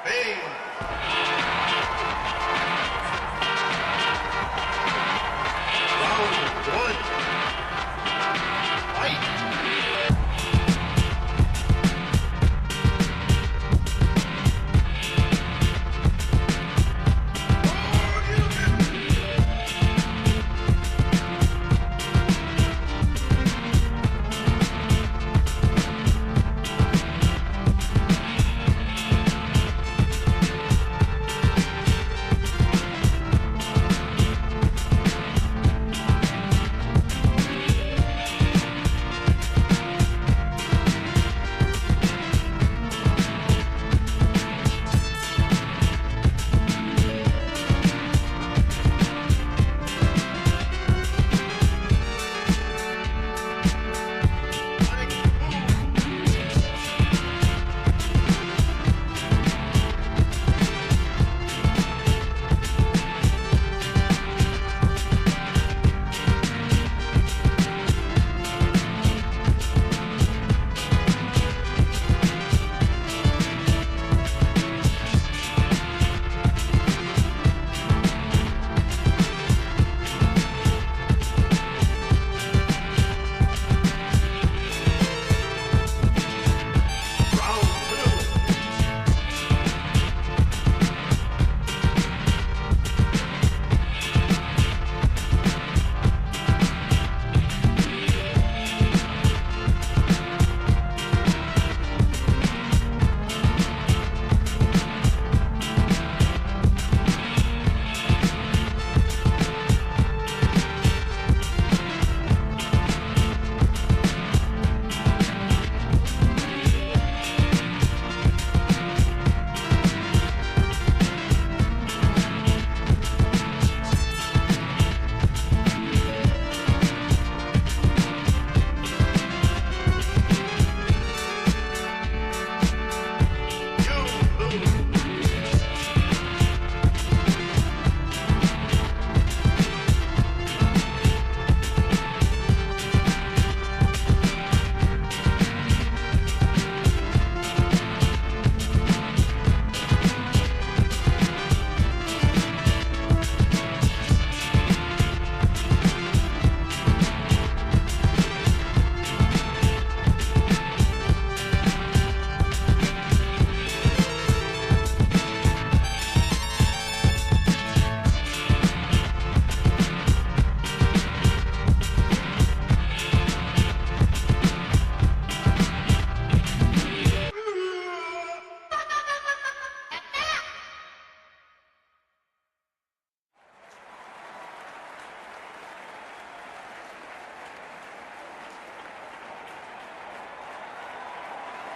Bang! Round one. Fight!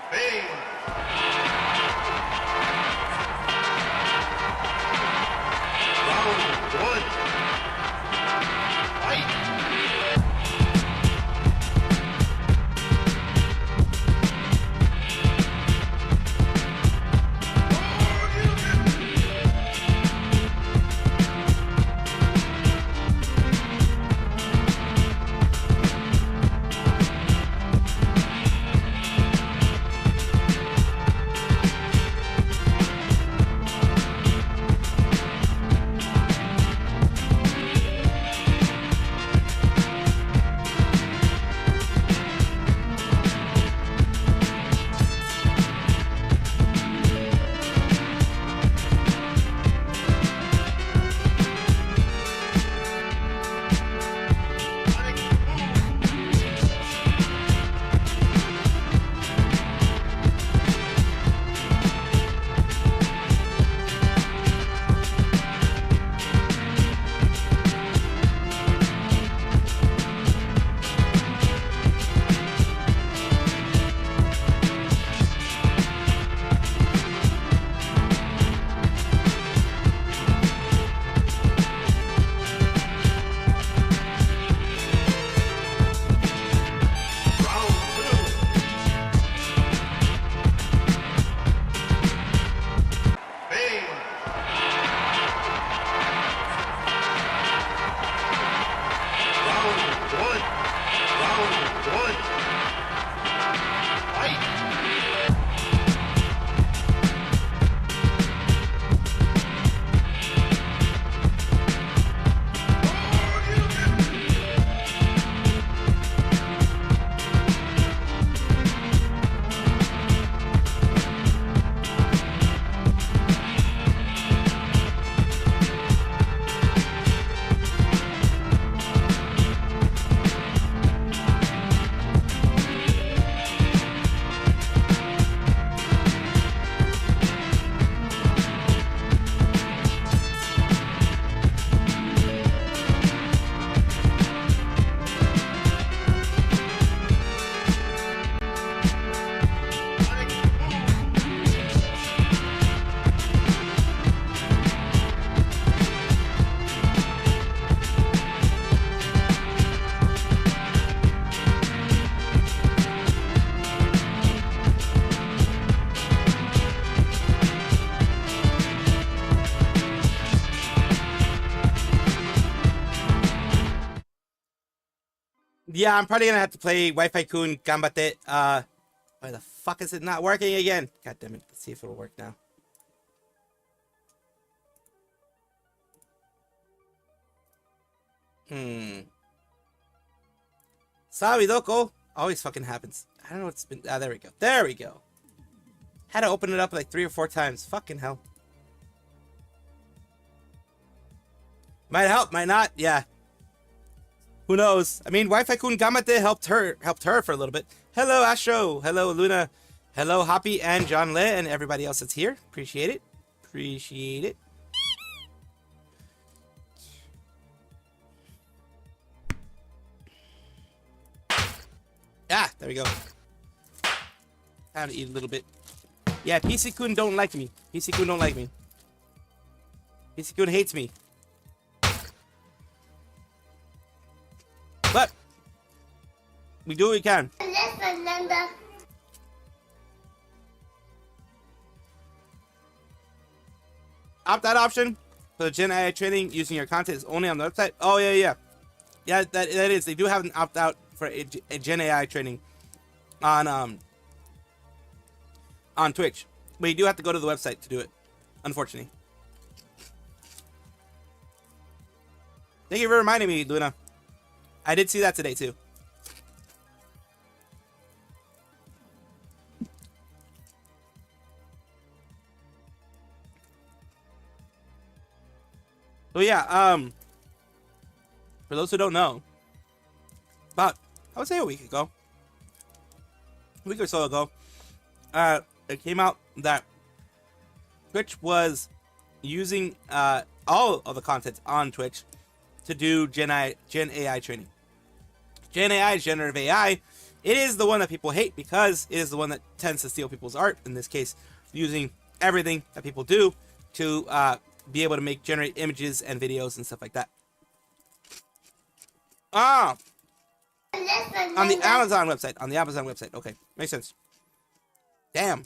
Bang! Round one. Fight! Yeah, I'm probably gonna have to play Wi-Fi Kun Gambate. Why the fuck is it not working again? God damn it. Let's see if it'll work now. Sabidoko. Always fucking happens. I don't know what's been. Ah, there we go. There we go. Had to open it up like 3 or 4 times. Fucking hell. Might help, might not. Yeah. Who knows? I mean, Wi-Fi Kun Gamate helped her for a little bit. Hello, Astro. Hello, Luna. Hello, Hoppy and John Le and everybody else that's here. Appreciate it. Appreciate it. Ah, there we go. Time to eat a little bit. Yeah, PC Kun don't like me. PC Kun don't like me. PC Kun hates me. But we do what we can. Opt-out option for the Gen AI training using your content is only on the website. Oh yeah. Yeah, that is. They do have an opt-out for a Gen AI training on Twitch. But you do have to go to the website to do it, unfortunately. Thank you for reminding me, Luna. I did see that today too. So yeah, for those who don't know, about I would say a week or so ago, it came out that Twitch was using all of the content on Twitch to do Gen AI training. Gen AI is generative AI. It is the one that people hate because it is the one that tends to steal people's art. In this case, using everything that people do to be able to generate images and videos and stuff like that. On the Amazon website. Okay, makes sense. Damn.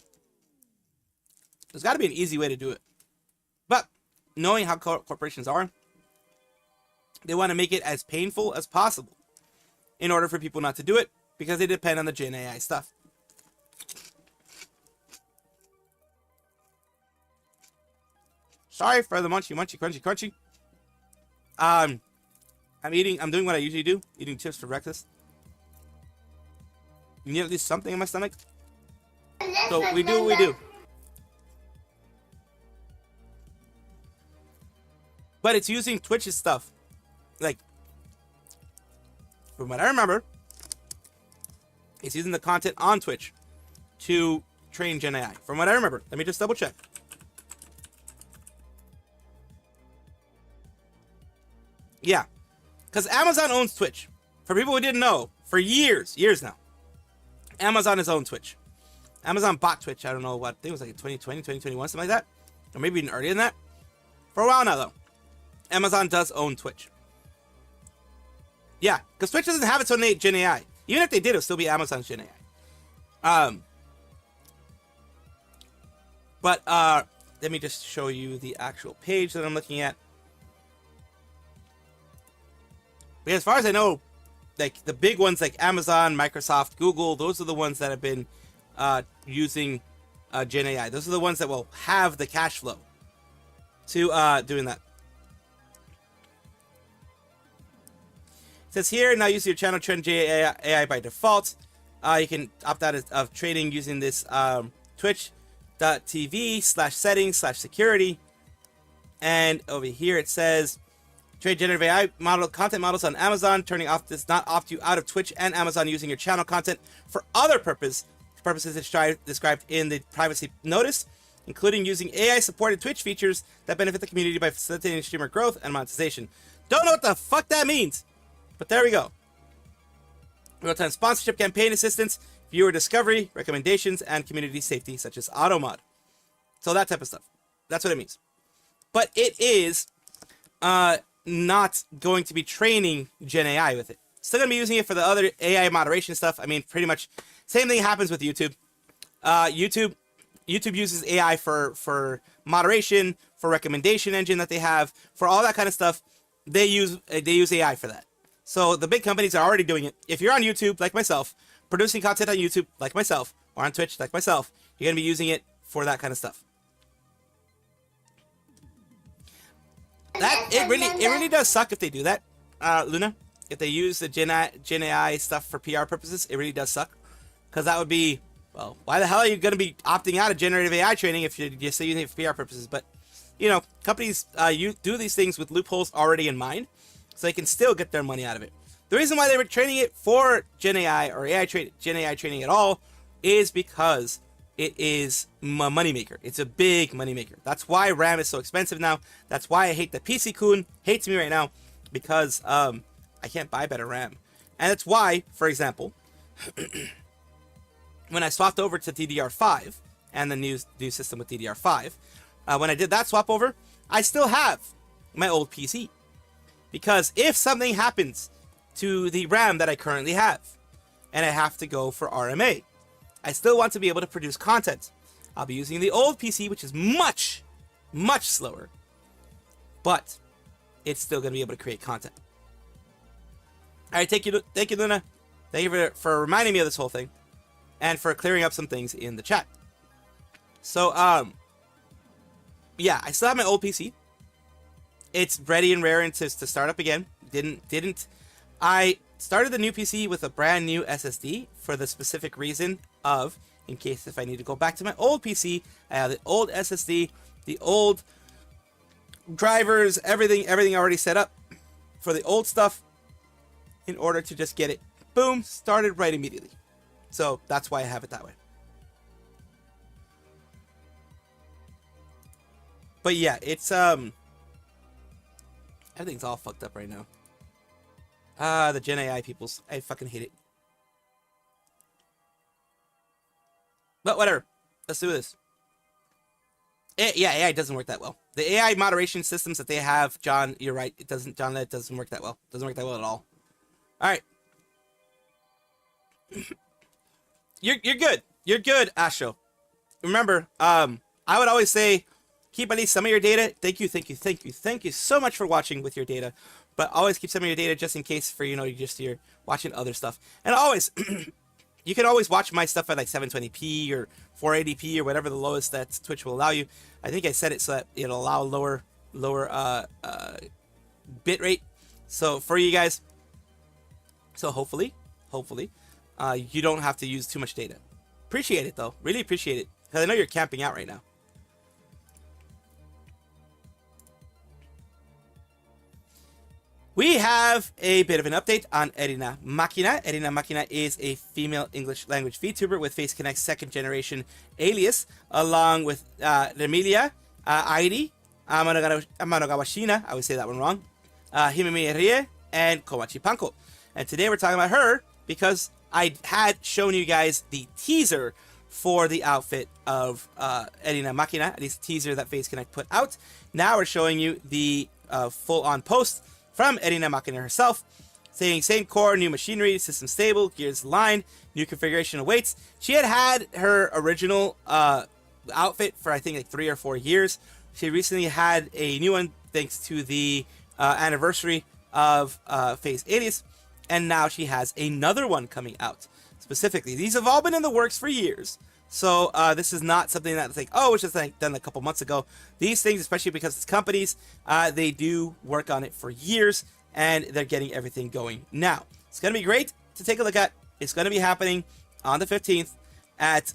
There's got to be an easy way to do it. But knowing how corporations are, they want to make it as painful as possible in order for people not to do it because they depend on the Gen AI stuff. Sorry for the munchy, crunchy. I'm doing what I usually do, eating chips for breakfast. You need at least something in my stomach. So we do what we do. But it's using Twitch's stuff. Like, from what I remember, it's using the content on Twitch to train Gen AI. From what I remember. Let me just double check. Yeah. Because Amazon owns Twitch. For people who didn't know, for years now, Amazon has owned Twitch. Amazon bought Twitch, I don't know what, I think it was like in 2020, 2021, something like that. Or maybe even earlier than that. For a while now, though. Amazon does own Twitch. Yeah, because Twitch doesn't have its own Gen AI. Even if they did, it would still be Amazon's Gen AI. But let me just show you the actual page that I'm looking at. But as far as I know, like the big ones like Amazon, Microsoft, Google, those are the ones that have been using Gen AI. Those are the ones that will have the cash flow to doing that. It says here, now use your channel trend AI by default. You can opt out of trading using this twitch.tv/settings/security. And over here it says, trade generative AI content models on Amazon. Turning off does not opt you out of Twitch and Amazon using your channel content for other purposes described in the privacy notice, including using AI-supported Twitch features that benefit the community by facilitating streamer growth and monetization. Don't know what the fuck that means, but there we go. Real-time sponsorship, campaign assistance, viewer discovery, recommendations, and community safety, such as AutoMod. So that type of stuff. That's what it means. But it is not going to be training Gen AI with it. Still going to be using it for the other AI moderation stuff. I mean, pretty much same thing happens with YouTube. YouTube uses AI for moderation, for recommendation engine that they have, for all that kind of stuff. They use AI for that. So the big companies are already doing it. If you're on YouTube, like myself, producing content on YouTube, like myself, or on Twitch, like myself, you're going to be using it for that kind of stuff. It really does suck if they do that, Luna. If they use the Gen AI stuff for PR purposes, it really does suck. Because that would be, well, why the hell are you going to be opting out of generative AI training if you're just using it for PR purposes? But, you know, companies you do these things with loopholes already in mind, so they can still get their money out of it. The reason why they were training it for Gen AI or Gen AI training at all is because it is a moneymaker. It's a big moneymaker. That's why RAM is so expensive now. That's why I hate the PC Kun hates me right now, because I can't buy better RAM. And that's why, for example, when I swapped over to DDR5 and the new system with DDR5, when I did that swap over, I still have my old PC. Because if something happens to the RAM that I currently have, and I have to go for RMA, I still want to be able to produce content. I'll be using the old PC, which is much, much slower, but it's still going to be able to create content. All right, thank you, Luna. Thank you for reminding me of this whole thing, and for clearing up some things in the chat. So, yeah, I still have my old PC. It's ready and raring to start up again. I started the new PC with a brand new SSD for the specific reason of, in case if I need to go back to my old PC, I have the old SSD, the old drivers, everything already set up for the old stuff, in order to just get it, boom, started right immediately. So that's why I have it that way. But yeah, it's everything's all fucked up right now. The Gen AI peoples, I fucking hate it. But whatever, let's do this. Yeah, AI doesn't work that well. The AI moderation systems that they have, John, you're right. It doesn't, John. That doesn't work that well. Doesn't work that well at all. All right. You're good. You're good, Astro. Remember, I would always say, keep at least some of your data. Thank you so much for watching with your data. But always keep some of your data just in case for, you're watching other stuff. And always, you can always watch my stuff at like 720p or 480p or whatever the lowest that Twitch will allow you. I think I set it so that it'll allow lower bit rate. So for you guys, so hopefully, you don't have to use too much data. Appreciate it though, really appreciate it, because I know you're camping out right now. We have a bit of an update on Erina Makina. Erina Makina is a female English language VTuber with Face Connect's second generation alias, along with Remilia, Airi, Amanogawashina, I would say that one wrong, Himeme Rie, and Komachi Panko. And today we're talking about her because I had shown you guys the teaser for the outfit of Erina Makina, at least the teaser that Face Connect put out. Now we're showing you the full-on post from Erina Makina herself, saying same core, new machinery, system stable, gears aligned, new configuration awaits. She had her original outfit for I think like 3 or 4 years. She recently had a new one thanks to the anniversary of Face Alias, and now she has another one coming out specifically. These have all been in the works for years. So this is not something that's like, oh, it's just like done a couple months ago. These things, especially because it's companies, they do work on it for years, and they're getting everything going now. It's going to be great to take a look at. It's going to be happening on the 15th at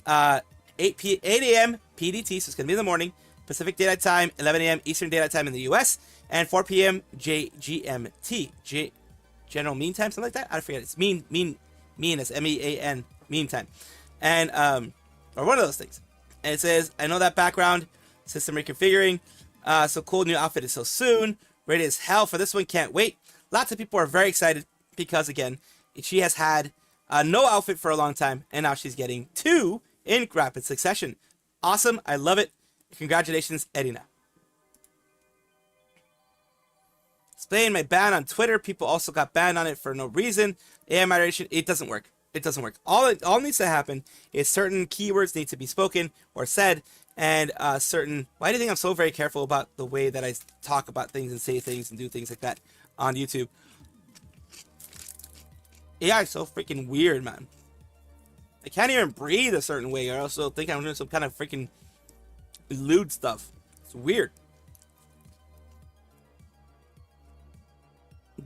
8 a.m. PDT, so it's going to be in the morning, Pacific Daylight Time, 11 a.m. Eastern Daylight Time in the U.S., and 4 p.m. JGMT, General Mean Time, something like that? I forget. It's mean as MEAN, mean time. And, or one of those things. And it says, I know that background, system reconfiguring, so cool, new outfit is so soon, ready as hell for this one, can't wait. Lots of people are very excited because, again, she has had no outfit for a long time, and now she's getting 2 in rapid succession. Awesome, I love it. Congratulations, Erina. Explain my ban on Twitter. People also got banned on it for no reason. AI moderation, it doesn't work. It doesn't work. All needs to happen is certain keywords need to be spoken or said, and certain. Why do you think I'm so very careful about the way that I talk about things and say things and do things like that on YouTube? AI is so freaking weird, man. I can't even breathe a certain way. I also think I'm doing some kind of freaking lewd stuff. It's weird.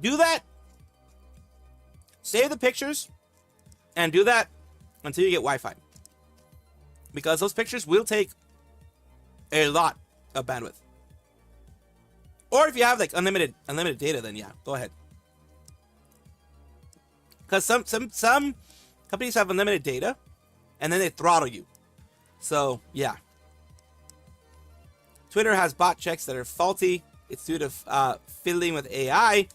Do that. Save the pictures and do that until you get Wi-Fi. Because those pictures will take a lot of bandwidth. Or if you have like unlimited data, then yeah, go ahead. Because some companies have unlimited data, and then they throttle you. So yeah. Twitter has bot checks that are faulty. It's due to fiddling with AI.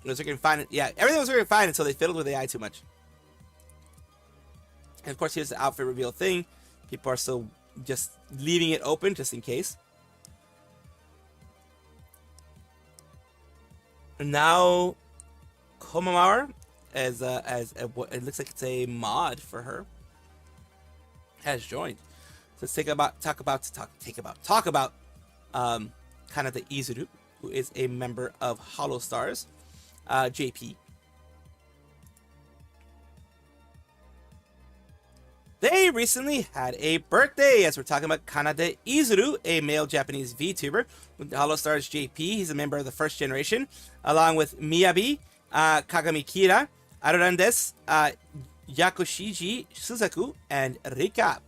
It was working fine. Yeah, everything was working fine until they fiddled with AI too much. And of course, here's the outfit reveal thing. People are still just leaving it open just in case. And now, Komamara, as it looks like it's a mod for her, has joined. So let's talk about kind of the Izuru, who is a member of Hollow Stars, JP. They recently had a birthday, as we're talking about Kanade Izuru, a male Japanese VTuber with Hollow Stars JP. He's a member of the first generation, along with Miyabi, Kagami Kira, Arurandes, Yakushiji, Suzaku, and Rika.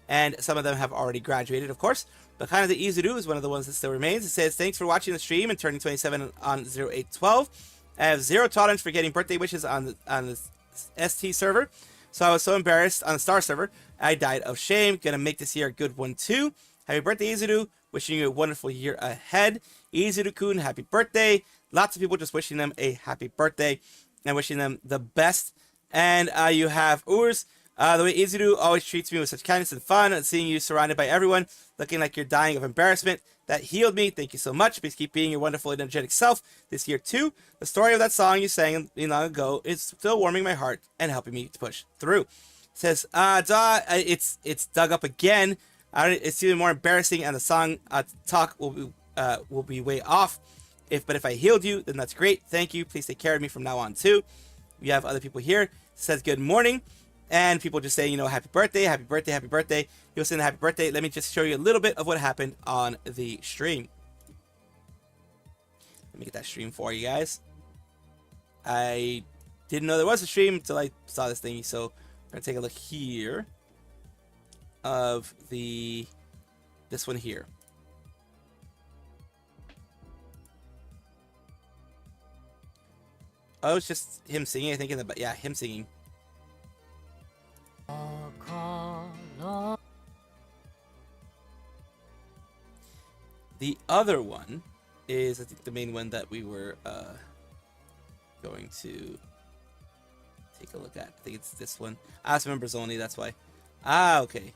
And some of them have already graduated, of course. But Kanade Izuru is one of the ones that still remains. It says, thanks for watching the stream and turning 27 on 0812. I have zero tolerance for getting birthday wishes on the ST server. So I was so embarrassed on the Star server, I died of shame. Gonna make this year a good one too. Happy birthday, Izuru. Wishing you a wonderful year ahead. Izuru-kun, happy birthday. Lots of people just wishing them a happy birthday and wishing them the best. And you have Urs. The way Izuru always treats me with such kindness and fun, and seeing you surrounded by everyone, looking like you're dying of embarrassment. That healed me. Thank you so much. Please keep being your wonderful, energetic self this year too. The story of that song you sang long ago is still warming my heart and helping me to push through. It says, it's dug up again. It's even more embarrassing, and the song talk will be way off. But if I healed you, then that's great. Thank you. Please take care of me from now on too. We have other people here. It says good morning. And people just saying, happy birthday, happy birthday, happy birthday. He was saying happy birthday. Let me just show you a little bit of what happened on the stream. Let me get that stream for you guys. I didn't know there was a stream until I saw this thingy. So we're going to take a look here of this one here. Oh, it's just him singing, I think, yeah, him singing. The other one is, I think, the main one that we were going to take a look at. I think it's this one. It's members only, that's why. Okay.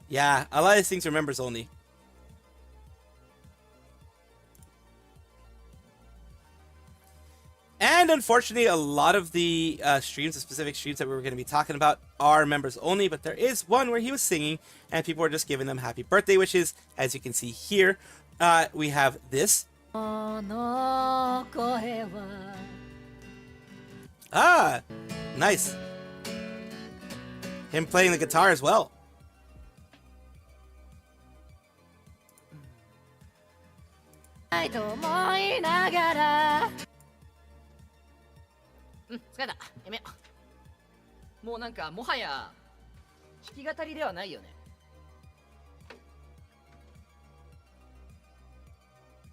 Yeah, a lot of these things are members only. And unfortunately, a lot of the streams, the specific streams that we were going to be talking about, are members only. But there is one where he was singing, and people were just giving them happy birthday wishes. As you can see here, we have this. Nice. Him playing the guitar as well.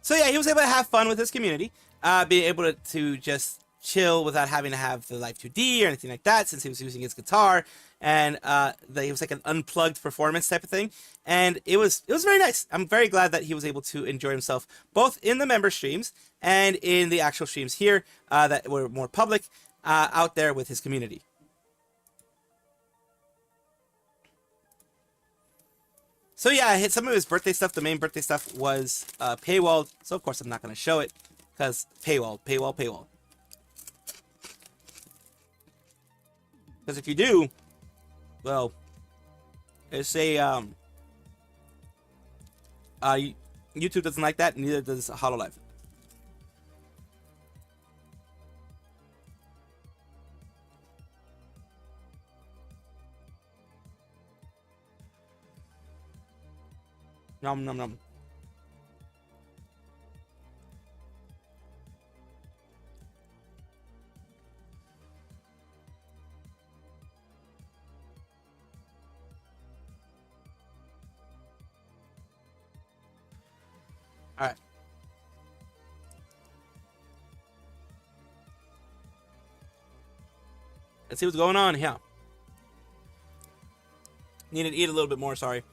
So yeah, he was able to have fun with his community, being able to just chill without having to have the Live 2D or anything like that, since he was using his guitar, and it was like an unplugged performance type of thing, and it was very nice. I'm very glad that he was able to enjoy himself both in the member streams and in the actual streams here that were more public out there with his community. So yeah, some of his birthday stuff, the main birthday stuff, was paywalled, so of course I'm not going to show it, because paywall. Because if you do, well, it's a YouTube doesn't like that, and neither does HoloLive. Nom nom nom. All right. Let's see what's going on here. Need to eat a little bit more, sorry.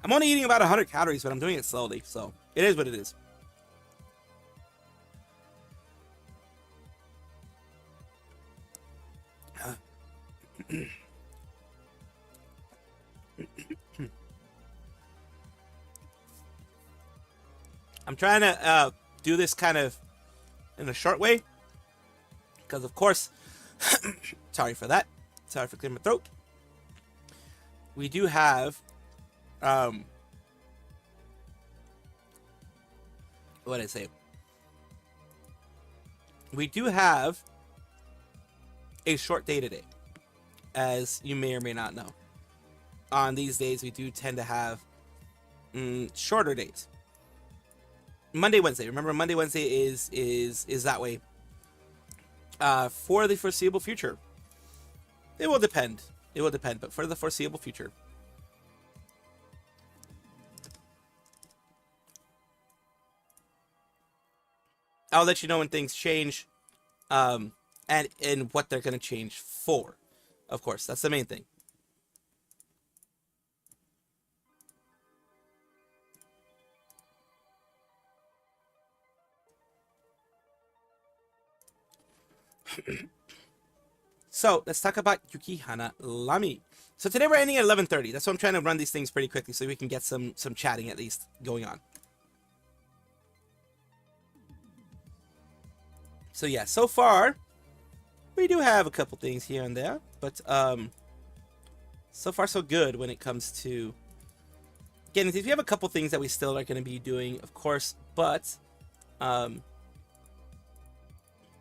I'm only eating about 100 calories, but I'm doing it slowly, so it is what it is. I'm trying to do this kind of in a short way, because of course, sorry for that. Sorry for clearing my throat. We do have, what did I say? We do have a short day today, as you may or may not know. On these days, we do tend to have shorter days. Monday, Wednesday. Remember, Monday, Wednesday is that way for the foreseeable future. It will depend. It will depend, but for the foreseeable future. I'll let you know when things change, and what they're going to change for. Of course, that's the main thing. So let's talk about Yukihana Lami. So today we're ending at 11:30. That's why I'm trying to run these things pretty quickly so we can get some chatting at least going on. So yeah, so far we do have a couple things here and there, but so far so good when it comes to getting things. We have a couple things that we still are going to be doing, of course, but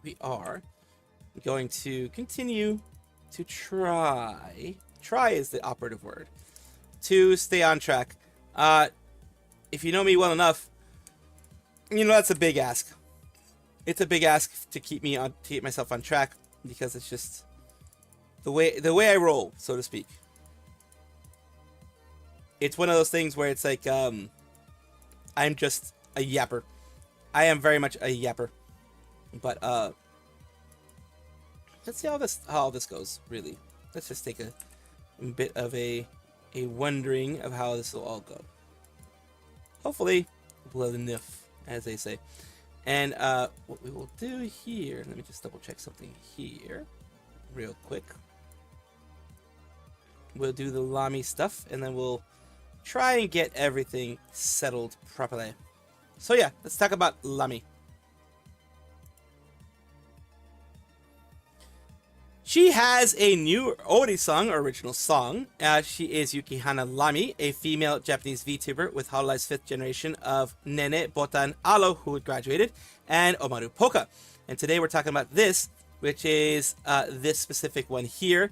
we are going to continue to try is the operative word, to stay on track. If you know me well enough, you know that's a big ask. It's a big ask to keep myself on track, because it's just the way I roll, so to speak. It's one of those things where it's like I'm just a yapper. I am very much a yapper. But let's see how all this goes, really. Let's just take a bit of a wondering of how this will all go. Hopefully, well enough, as they say. And what we will do here, let me just double check something here real quick. We'll do the Lami stuff, and then we'll try and get everything settled properly. So yeah, let's talk about Lami. She has a new Ori song, original song. She is Yukihana Lami, a female Japanese VTuber with Hololive's 5th generation of Nene, Botan, Alo, who had graduated, and Omaru Poka. And today we're talking about this, which is this specific one here,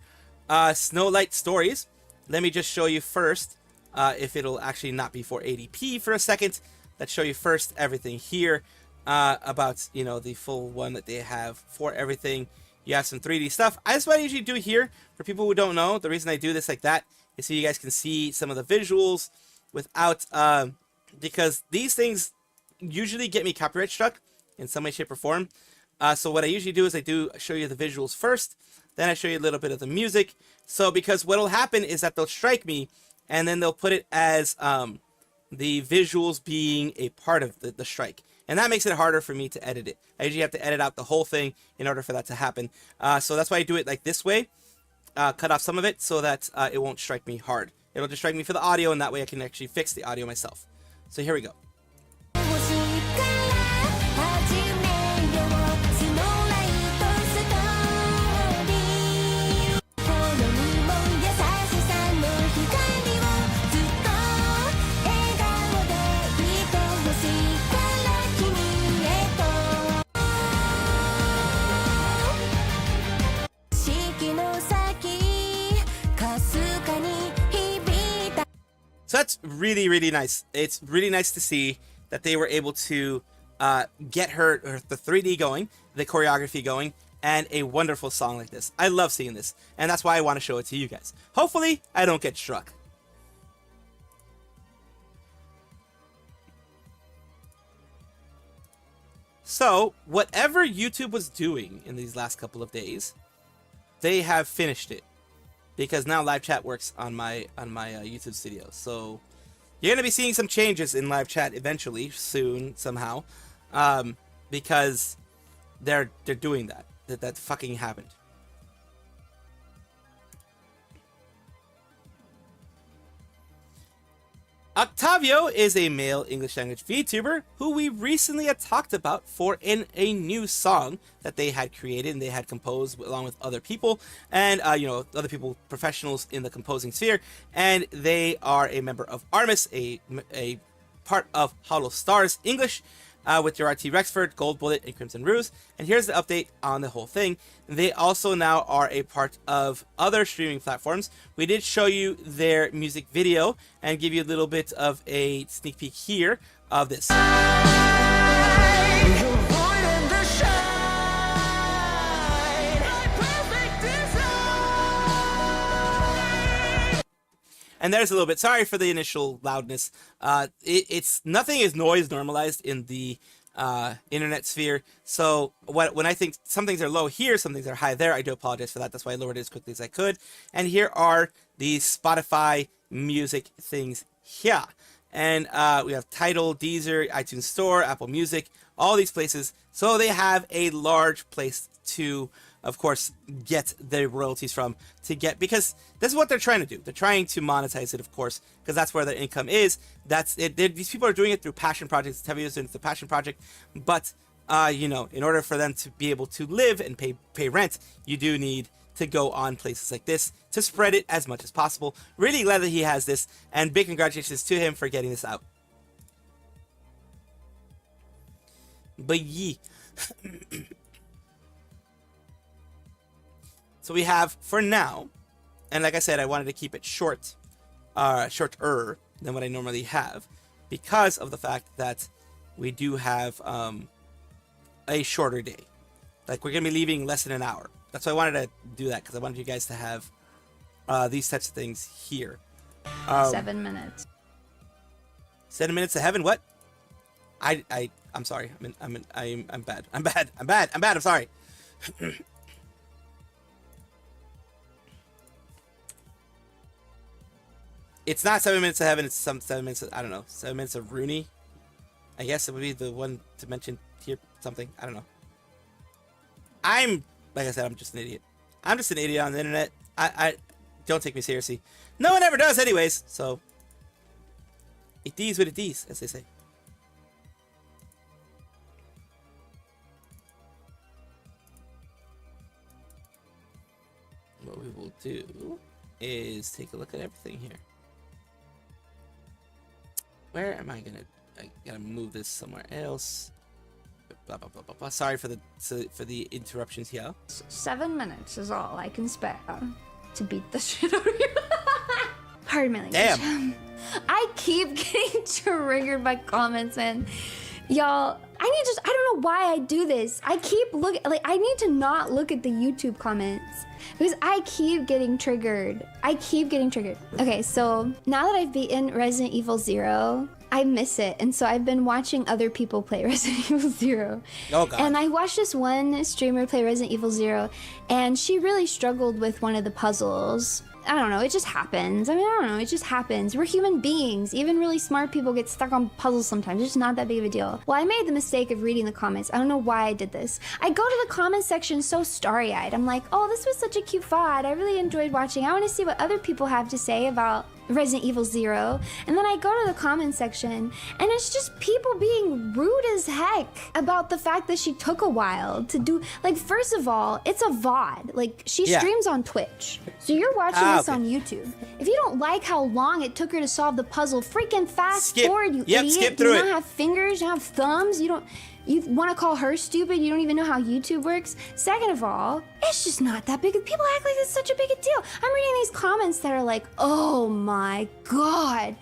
Snowlight Stories. Let me just show you first, if it'll actually not be 480p for a second. Let's show you first everything here about, you know, the full one that they have for everything. You have some 3D stuff. That's what I usually do here. For people who don't know, the reason I do this like that is so you guys can see some of the visuals without, because these things usually get me copyright struck in some way, shape, or form. So what I usually do is I do show you the visuals first, then I show you a little bit of the music. So because what will happen is that they'll strike me, and then they'll put it as the visuals being a part of the strike. And that makes it harder for me to edit it. I usually have to edit out the whole thing in order for that to happen. So that's why I do it like this way. Cut off some of it so that it won't strike me hard. It'll just strike me for the audio, and that way I can actually fix the audio myself. So here we go. So that's really, really nice. It's really nice to see that they were able to get her the 3D going, the choreography going, and a wonderful song like this. I love seeing this, and that's why I want to show it to you guys. Hopefully, I don't get struck. So, whatever YouTube was doing in these last couple of days, they have finished it. Because now live chat works on my YouTube studio. So you're gonna be seeing some changes in live chat eventually, soon, somehow, because they're doing that. That fucking happened. Octavio is a male English language VTuber who we recently had talked about for a new song that they had created and they had composed along with other people and other people, professionals in the composing sphere, and they are a member of Armis, a part of Hollow Stars English, with Gerard Rexford, Gold Bullet, and Crimson Ruse. And here's the update on the whole thing. They also now are a part of other streaming platforms. We did show you their music video and give you a little bit of a sneak peek here of this. And there's a little bit. Sorry for the initial loudness. It's nothing is noise normalized in the internet sphere. So when I think some things are low here, some things are high there, I do apologize for that. That's why I lowered it as quickly as I could. And here are the Spotify music things here. And we have Tidal, Deezer, iTunes Store, Apple Music, all these places. So they have a large place to, of course, get their royalties from, because this is what they're trying to do. They're trying to monetize it, of course, because that's where their income is. That's it. These people are doing it through passion projects. Tevio's doing it through passion project, but in order for them to be able to live and pay rent, you do need to go on places like this to spread it as much as possible. Really glad that he has this, and big congratulations to him for getting this out. But yeah. So we have, for now, and like I said, I wanted to keep it shorter than what I normally have, because of the fact that we do have a shorter day. Like, we're going to be leaving less than an hour. That's why I wanted to do that, because I wanted you guys to have these types of things here. 7 minutes. 7 minutes to heaven? What? I'm sorry. I'm bad. I'm sorry. It's not 7 minutes of heaven, it's 7 minutes of, I don't know, 7 minutes of Rooney. I guess it would be the one to mention here, something, I don't know. Like I said, I'm just an idiot. I'm just an idiot on the internet. I don't take me seriously. No one ever does anyways, so. It D's what it D's, as they say. What we will do is take a look at everything here. Where am I gotta move this somewhere else? Blah blah blah blah blah. Sorry for the interruptions here. 7 minutes is all I can spare to beat the shit out of you. Pardon me, damn. I keep getting triggered by comments, man. Y'all, I don't know why I do this. I keep I need to not look at the YouTube comments because I keep getting triggered. Okay, so now that I've beaten Resident Evil 0, I miss it. And so I've been watching other people play Resident Evil 0. Oh, God. And I watched this one streamer play Resident Evil 0, and she really struggled with one of the puzzles. I don't know, it just happens. It just happens. We're human beings. Even really smart people get stuck on puzzles sometimes. It's just not that big of a deal. Well, I made the mistake of reading the comments. I don't know why I did this. I go to the comment section so starry-eyed. I'm like, oh, this was such a cute VOD. I really enjoyed watching. I want to see what other people have to say about Resident Evil 0. And then I go to the comment section, and it's just people being rude as heck about the fact that she took a while to do. Like, first of all, it's a VOD. Like, she streams on Twitch. So you're watching this on YouTube. If you don't like how long it took her to solve the puzzle, freaking fast forward, you idiot. Skip through you don't have fingers, you don't have thumbs, you You want to call her stupid? You don't even know how YouTube works? Second of all, it's just not that big. People act like it's such a big a deal. I'm reading these comments that are like, oh my God,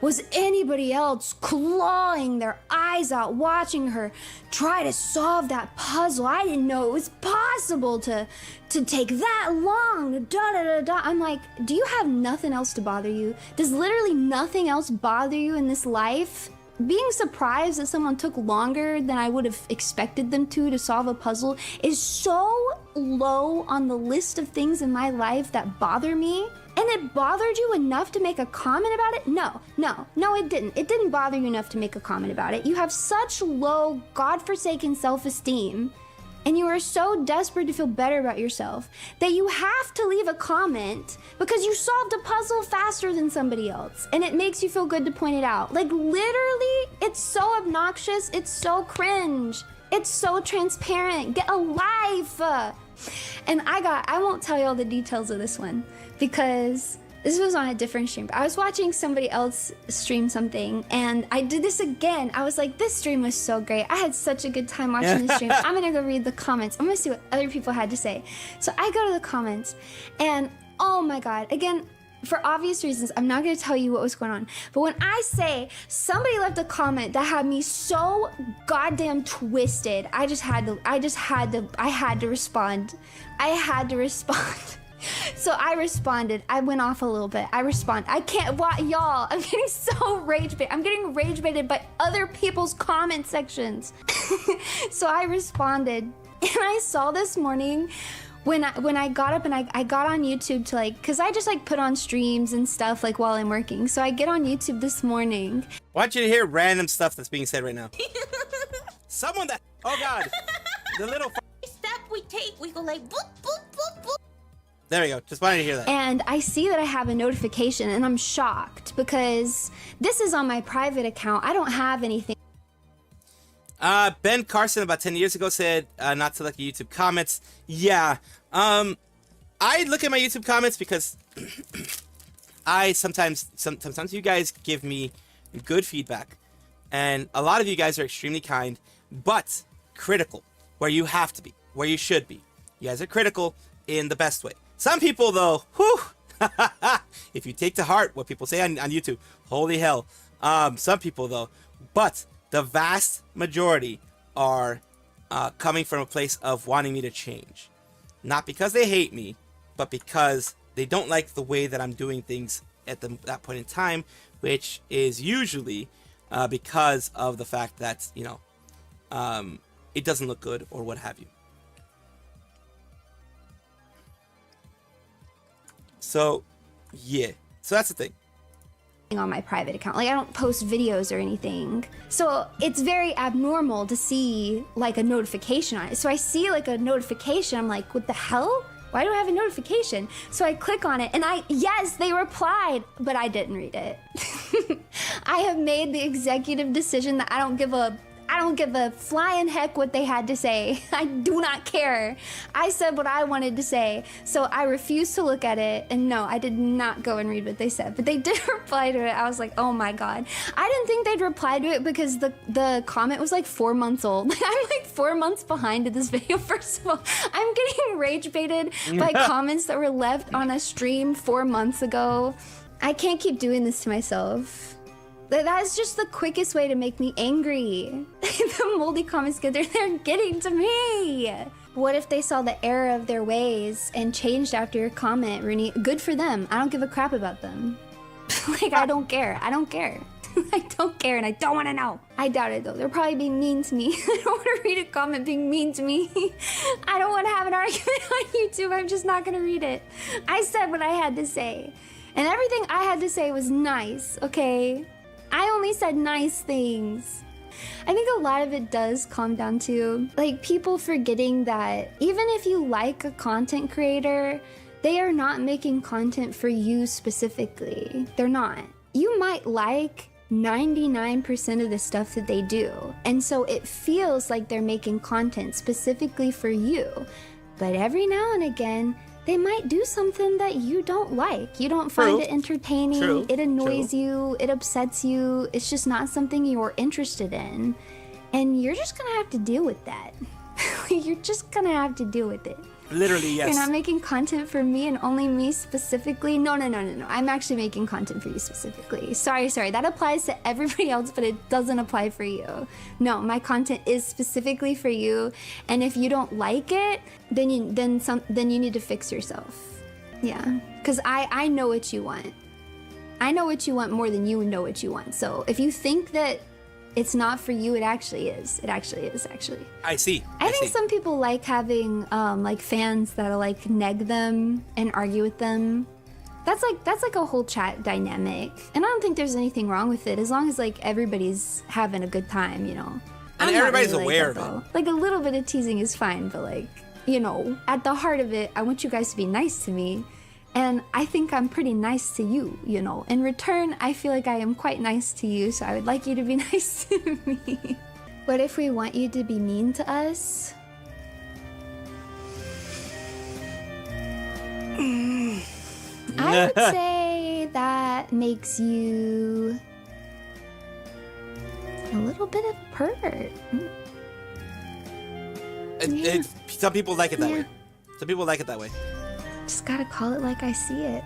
was anybody else clawing their eyes out watching her try to solve that puzzle? I didn't know it was possible to take that long. Da da da da. I'm like, do you have nothing else to bother you? Does literally nothing else bother you in this life? Being surprised that someone took longer than I would have expected them to solve a puzzle is so low on the list of things in my life that bother me. And it bothered you enough to make a comment about it? No, it didn't. It didn't bother you enough to make a comment about it. You have such low, godforsaken self-esteem, and you are so desperate to feel better about yourself that you have to leave a comment because you solved a puzzle faster than somebody else, and it makes you feel good to point it out. Like, literally, it's so obnoxious, it's so cringe, it's so transparent. Get a life. And I won't tell you all the details of this one because this was on a different stream. But I was watching somebody else stream something, and I did this again. I was like, this stream was so great. I had such a good time watching this stream. I'm gonna go read the comments. I'm gonna see what other people had to say. So I go to the comments, and oh my God, again, for obvious reasons, I'm not gonna tell you what was going on. But when I say somebody left a comment that had me so goddamn twisted, I had to respond. I had to respond. So I responded. I went off a little bit. I can't, what, y'all, I'm getting so rage baited. I'm getting rage baited by other people's comment sections. So I responded, and I saw this morning when I got up and I got on YouTube to like, cause I just like put on streams and stuff like while I'm working. So I get on YouTube this morning. I want you to hear random stuff that's being said right now. Someone that, oh God, the little step we take, we go like boop, boop, boop, boop. There we go. Just wanted to hear that. And I see that I have a notification, and I'm shocked because this is on my private account. I don't have anything. Ben Carson about 10 years ago said not to look at YouTube comments. Yeah. I look at my YouTube comments because I sometimes you guys give me good feedback, and a lot of you guys are extremely kind, but critical where you have to be, where you should be. You guys are critical in the best way. Some people, though, whew, if you take to heart what people say on YouTube, holy hell. Some people, though, but the vast majority are coming from a place of wanting me to change. Not because they hate me, but because they don't like the way that I'm doing things at that point in time, which is usually because of the fact that, you know, it doesn't look good or what have you. So, yeah. So that's the thing. On my private account. Like, I don't post videos or anything. So it's very abnormal to see like a notification on it. So I see like a notification. I'm like, what the hell? Why do I have a notification? So I click on it, and yes, they replied, but I didn't read it. I have made the executive decision that I don't give a flying heck what they had to say. I do not care. I said what I wanted to say, so I refused to look at it, and no, I did not go and read what they said, but they did reply to it. I was like, oh my God. I didn't think they'd reply to it because the comment was like 4 months old. I'm like 4 months behind in this video, first of all. I'm getting rage baited by comments that were left on a stream 4 months ago. I can't keep doing this to myself. That's just the quickest way to make me angry. The moldy comments, they're getting to me. What if they saw the error of their ways and changed after your comment, Rooney? Good for them. I don't give a crap about them. Like, I don't care. I don't care. I don't care, and I don't want to know. I doubt it, though. They're probably being mean to me. I don't want to read a comment being mean to me. I don't want to have an argument on YouTube. I'm just not going to read it. I said what I had to say, and everything I had to say was nice, okay? I only said nice things. I think a lot of it does come down to like people forgetting that even if you like a content creator, they are not making content for you specifically. They're not. You might like 99% of the stuff that they do, and so it feels like they're making content specifically for you. But every now and again, they might do something that you don't like. You don't find it entertaining. It annoys you. It upsets you. It's just not something you're interested in. And you're just gonna have to deal with that. You're just gonna have to deal with it. Literally, yes. You're not making content for me and only me specifically. No. I'm actually making content for you specifically. Sorry. That applies to everybody else, but it doesn't apply for you. No, my content is specifically for you. And if you don't like it, then you need to fix yourself. Yeah, because I know what you want. I know what you want more than you know what you want. So if you think that it's not for you, it actually is. It actually is, actually. I see. I think some people like having like fans that'll like neg them and argue with them. That's like a whole chat dynamic. And I don't think there's anything wrong with it as long as like everybody's having a good time, you know. And everybody's aware of it. Like a little bit of teasing is fine, but like, you know, at the heart of it, I want you guys to be nice to me. And I think I'm pretty nice to you, you know. In return, I feel like I am quite nice to you, so I would like you to be nice to me. What if we want you to be mean to us? I would say that makes you a little bit of a pervert. Some people like it that Yeah. way. Some people like it that way. Just gotta call it like I see it.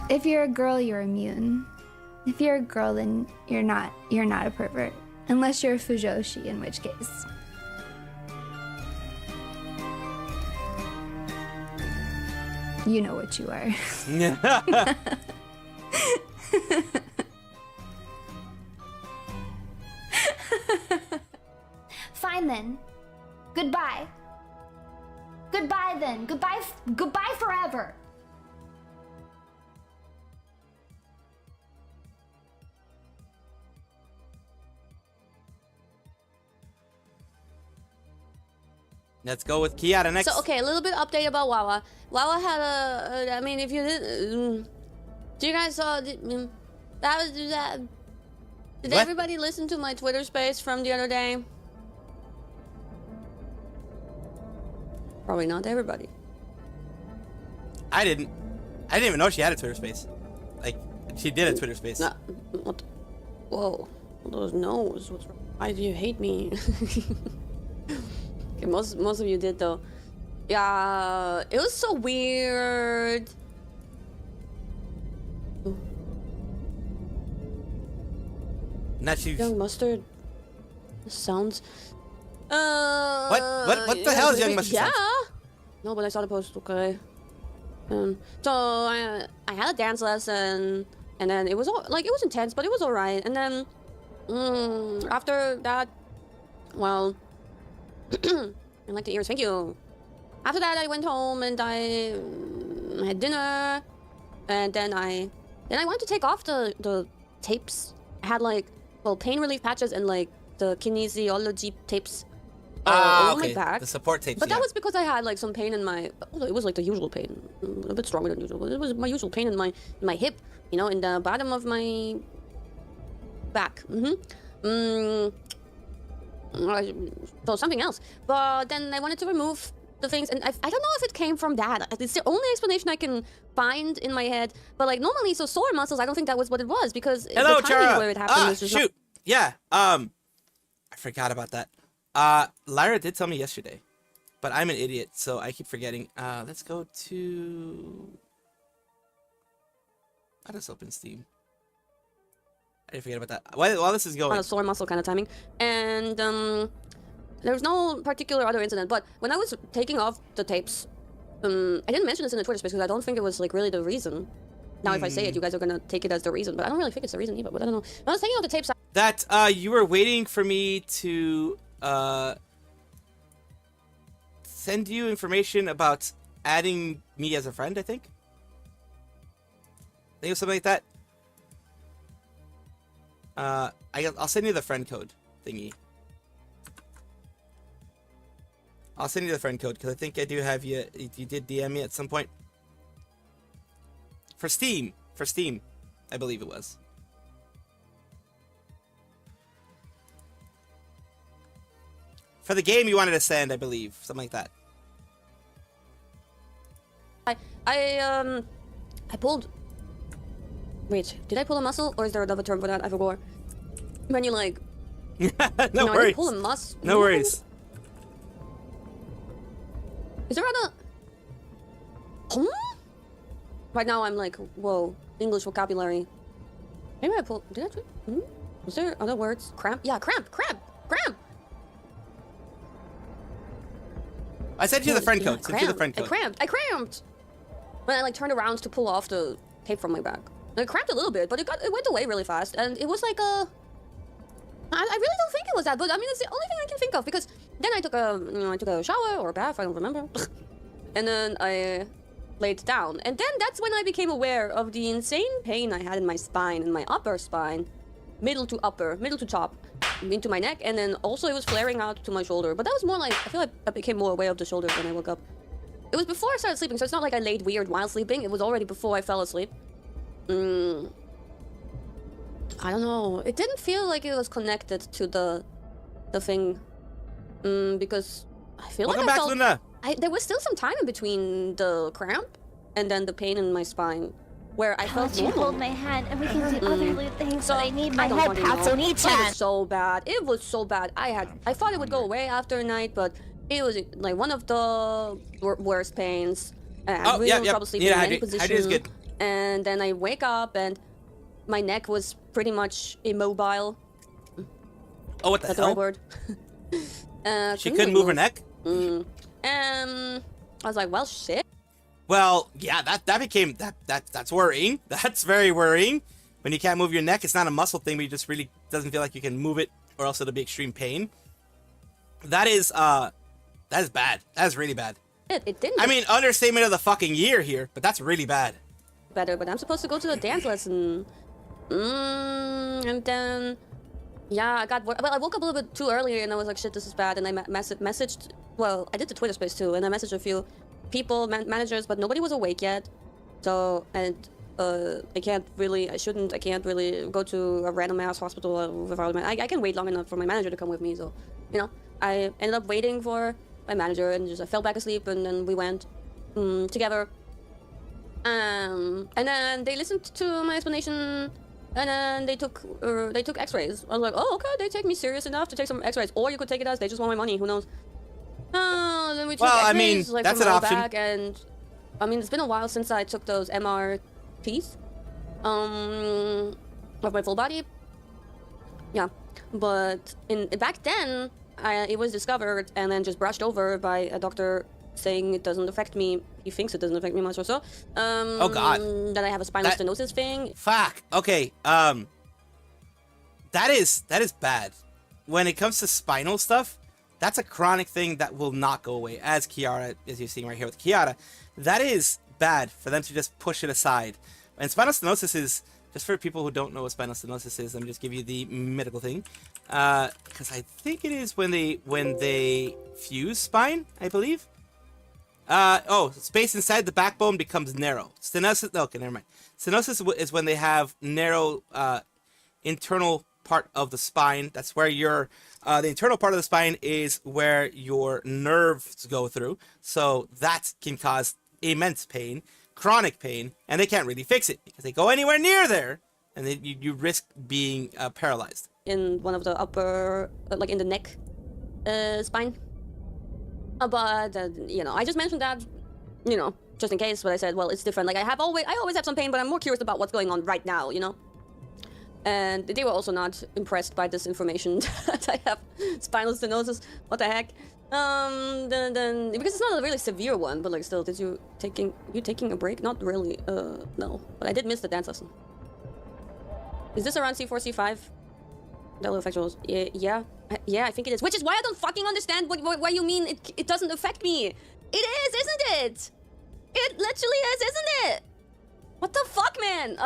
If you're a girl, you're immune. If you're a girl, then you're not a pervert. Unless you're a Fujoshi, in which case. You know what you are. Fine then. Goodbye. Goodbye then. Goodbye forever. Let's go with Kiara next. So, okay, a little bit update about Wawa. Wawa had I mean, if you did, do you guys saw, did What? everybody listen to my Twitter space from the other day? Probably not everybody. I didn't even know she had a Twitter space. Like, she did a Twitter space. No, what? Whoa, those no's. What's wrong? Why do you hate me? Okay, most of you did though. Yeah, it was so weird. Not she. Young mustard sounds. What the hell is young mustard Yeah. sounds? No, but I saw the post. Okay. So I had a dance lesson, and then it was all, like, it was intense, but it was alright. And then after that, well, I like the ears. Thank you. After that, I went home and I had dinner, and then I wanted to take off the tapes. I had like, well, pain relief patches and like the kinesiology tapes on my back. The support tapes. But yeah. that was because I had like some pain in my. It was like the usual pain, a bit stronger than usual. But it was my usual pain in my hip, you know, in the bottom of my back. So something else. But then I wanted to remove the things, and I don't know if it came from that. It's the only explanation I can find in my head. But like normally, so sore muscles, I don't think that was what it was, because Hello, the timing Chara. where it happened was just Shoot. Yeah. I forgot about that. Lyra did tell me yesterday, but I'm an idiot, so I keep forgetting. Let's go to. I'll just open Steam. I didn't forget about that. While this is on going. a sore muscle kind of timing, and there was no particular other incident. But when I was taking off the tapes, I didn't mention this in the Twitter space because I don't think it was like really the reason. Now, if I say it, you guys are gonna take it as the reason, but I don't really think it's the reason either. But I don't know. When I was taking off the tapes, That you were waiting for me to send you information about adding me as a friend. I think it was something like that. I'll send you the friend code thingy. I'll send you the friend code because I think I do have you. You did DM me at some point. For Steam, I believe it was. For the game you wanted to send, I believe, something like that. I pulled. Wait, did I pull a muscle, or is there another term for that? I forgot. When you like No I didn't worries. pull a mus. No worries. Is there other? Right now I'm like, whoa, English vocabulary. Maybe I pulled. Did I? Was there other words? Cramp? Yeah, cramp. I sent you the friend Yeah, code. Sent you the friend code. I cramped. When I like turned around to pull off the tape from my back. And it cramped a little bit, but it went away really fast, and it was like a. I really don't think it was that, but I mean it's the only thing I can think of because then I took a shower or a bath, I don't remember, and then I laid down, and then that's when I became aware of the insane pain I had in my spine, in my upper spine, middle to top, into my neck, and then also it was flaring out to my shoulder. But that was more like I feel like I became more aware of the shoulder when I woke up. It was before I started sleeping, so it's not like I laid weird while sleeping. It was already before I fell asleep. I don't know. It didn't feel like it was connected to the thing, because I feel Welcome like back, Luna. there was still some time in between the cramp and then the pain in my spine, where I felt You normal. hold my hand and we can do other little things, So but I need my don't head fucking pats know. on each It was hand. so bad. It was so bad. I thought it would go away after a night, but it was like one of the worst pains. I had really trouble sleeping in any position. Hydrate is good. And then I wake up and my neck was pretty much immobile. Oh, what the That's the right hell? word. She couldn't move her neck? I was like, well, shit. Well, yeah, that's worrying. That's very worrying. When you can't move your neck, it's not a muscle thing, but you just really doesn't feel like you can move it, or else it'll be extreme pain. That is bad. That is really bad. It didn't. I mean, understatement of the fucking year here, but that's really bad. Better, but I'm supposed to go to the dance lesson. And then, yeah, I woke up a little bit too early, and I was like, shit, this is bad. And I messaged. Well, I did the Twitter space too, and I messaged a few people, managers, but nobody was awake yet. So, and I can't really go to a random ass hospital without I can wait long enough for my manager to come with me. So, you know, I ended up waiting for my manager, and just I fell back asleep, and then we went together. And then they listened to my explanation, and then they took X-rays. I was like, oh, okay, they take me serious enough to take some X-rays, or you could take it as they just want my money. Who knows? Then we took X-rays, I mean, like, that's from an my option. back, and I mean, it's been a while since I took those MRPs, of my full body. Yeah, but back then, it was discovered and then just brushed over by a doctor saying it doesn't affect me. He thinks it doesn't affect me much or so. Oh God. That I have a spinal stenosis thing. Fuck. Okay. That is bad. When it comes to spinal stuff, that's a chronic thing that will not go away. As Kiara, as you're seeing right here with Kiara, that is bad for them to just push it aside. And spinal stenosis is, just for people who don't know what spinal stenosis is, let me just give you the medical thing. Because I think it is when they fuse spine, I believe. Space inside the backbone becomes narrow. Stenosis. Okay, never mind. Stenosis is when they have narrow internal part of the spine. That's where the internal part of the spine is where your nerves go through. So that can cause immense pain, chronic pain, and they can't really fix it because they go anywhere near there, and then you risk being paralyzed. In one of the upper, like in the neck spine. But you know, I just mentioned that, you know, just in case. But I said, well, it's different. Like I always have some pain, but I'm more curious about what's going on right now, you know. And they were also not impressed by this information that I have spinal stenosis. What the heck? Then because it's not a really severe one, but like still, you taking a break? Not really. No. But I did miss the dance lesson. Is this around C4, C5? Delta effectuals. Yeah, I think it is. Which is why I don't fucking understand what you mean it doesn't affect me. It is, isn't it? It literally is, isn't it? What the fuck, man?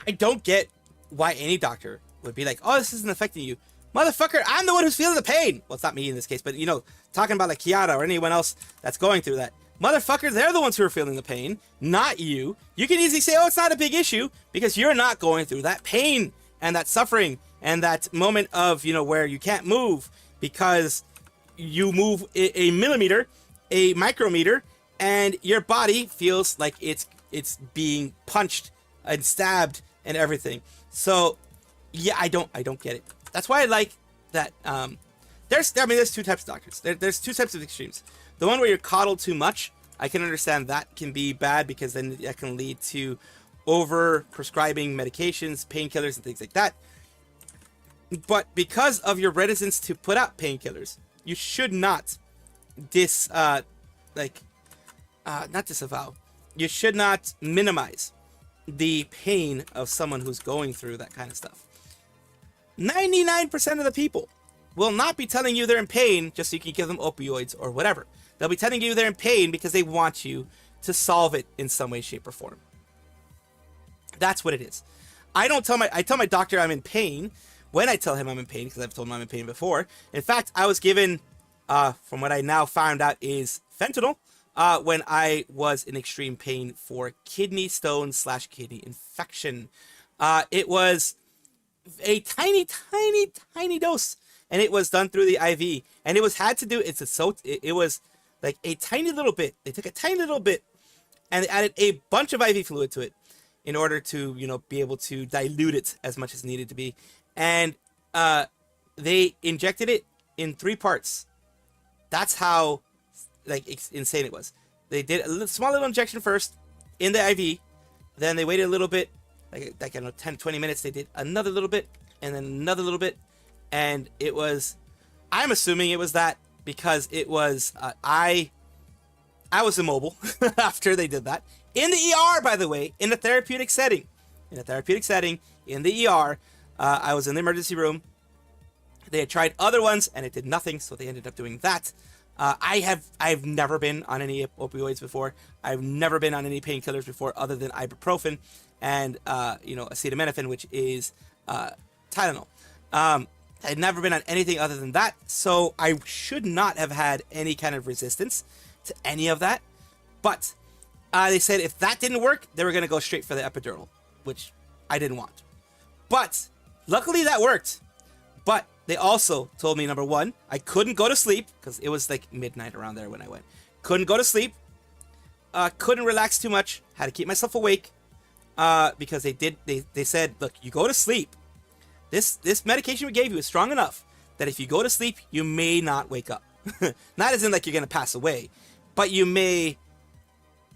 I don't get why any doctor would be like, oh, this isn't affecting you. Motherfucker, I'm the one who's feeling the pain. Well, it's not me in this case, but, you know, talking about like Kiara or anyone else that's going through that. Motherfucker, they're the ones who are feeling the pain, not you. You can easily say, oh, it's not a big issue because you're not going through that pain and that suffering and that moment of, you know, where you can't move because you move a millimeter, a micrometer, and your body feels like it's being punched and stabbed and everything. So, yeah, I don't get it. That's why I like that there's two types of doctors. There's two types of extremes. The one where you're coddled too much, I can understand that can be bad because then that can lead to over prescribing medications, painkillers, and things like that. But because of your reticence to put out painkillers, you should not not disavow. You should not minimize the pain of someone who's going through that kind of stuff. 99% of the people will not be telling you they're in pain just so you can give them opioids or whatever. They'll be telling you they're in pain because they want you to solve it in some way, shape, or form. That's what it is. I tell my doctor I'm in pain when I tell him I'm in pain, because I've told him I'm in pain before. In fact, I was given, from what I now found out is fentanyl, when I was in extreme pain for kidney stone / kidney infection. It was a tiny dose, and it was done through the IV, and it was like a tiny little bit. They took a tiny little bit and they added a bunch of IV fluid to it in order to, be able to dilute it as much as needed to be. And they injected it in 3 parts. That's how insane it was. They did a small little injection first in the IV, then they waited a little bit, like 10-20 minutes. They did another little bit, and then another little bit, and it was, I'm assuming it was that because it was I was immobile after they did that in the ER, by the way, in a therapeutic setting. In the ER, I was in the emergency room. They had tried other ones and it did nothing, so they ended up doing that. I've never been on any opioids before. I've never been on any painkillers before other than ibuprofen and acetaminophen, which is Tylenol. I'd never been on anything other than that, so I should not have had any kind of resistance to any of that. But they said if that didn't work, they were going to go straight for the epidural, which I didn't want. But luckily that worked. But they also told me, number one, I couldn't go to sleep because it was like midnight around there when I went. Couldn't go to sleep. Couldn't relax too much. Had to keep myself awake because they said, look, you go to sleep. This medication we gave you is strong enough that if you go to sleep, you may not wake up. Not as in like you're going to pass away, but you may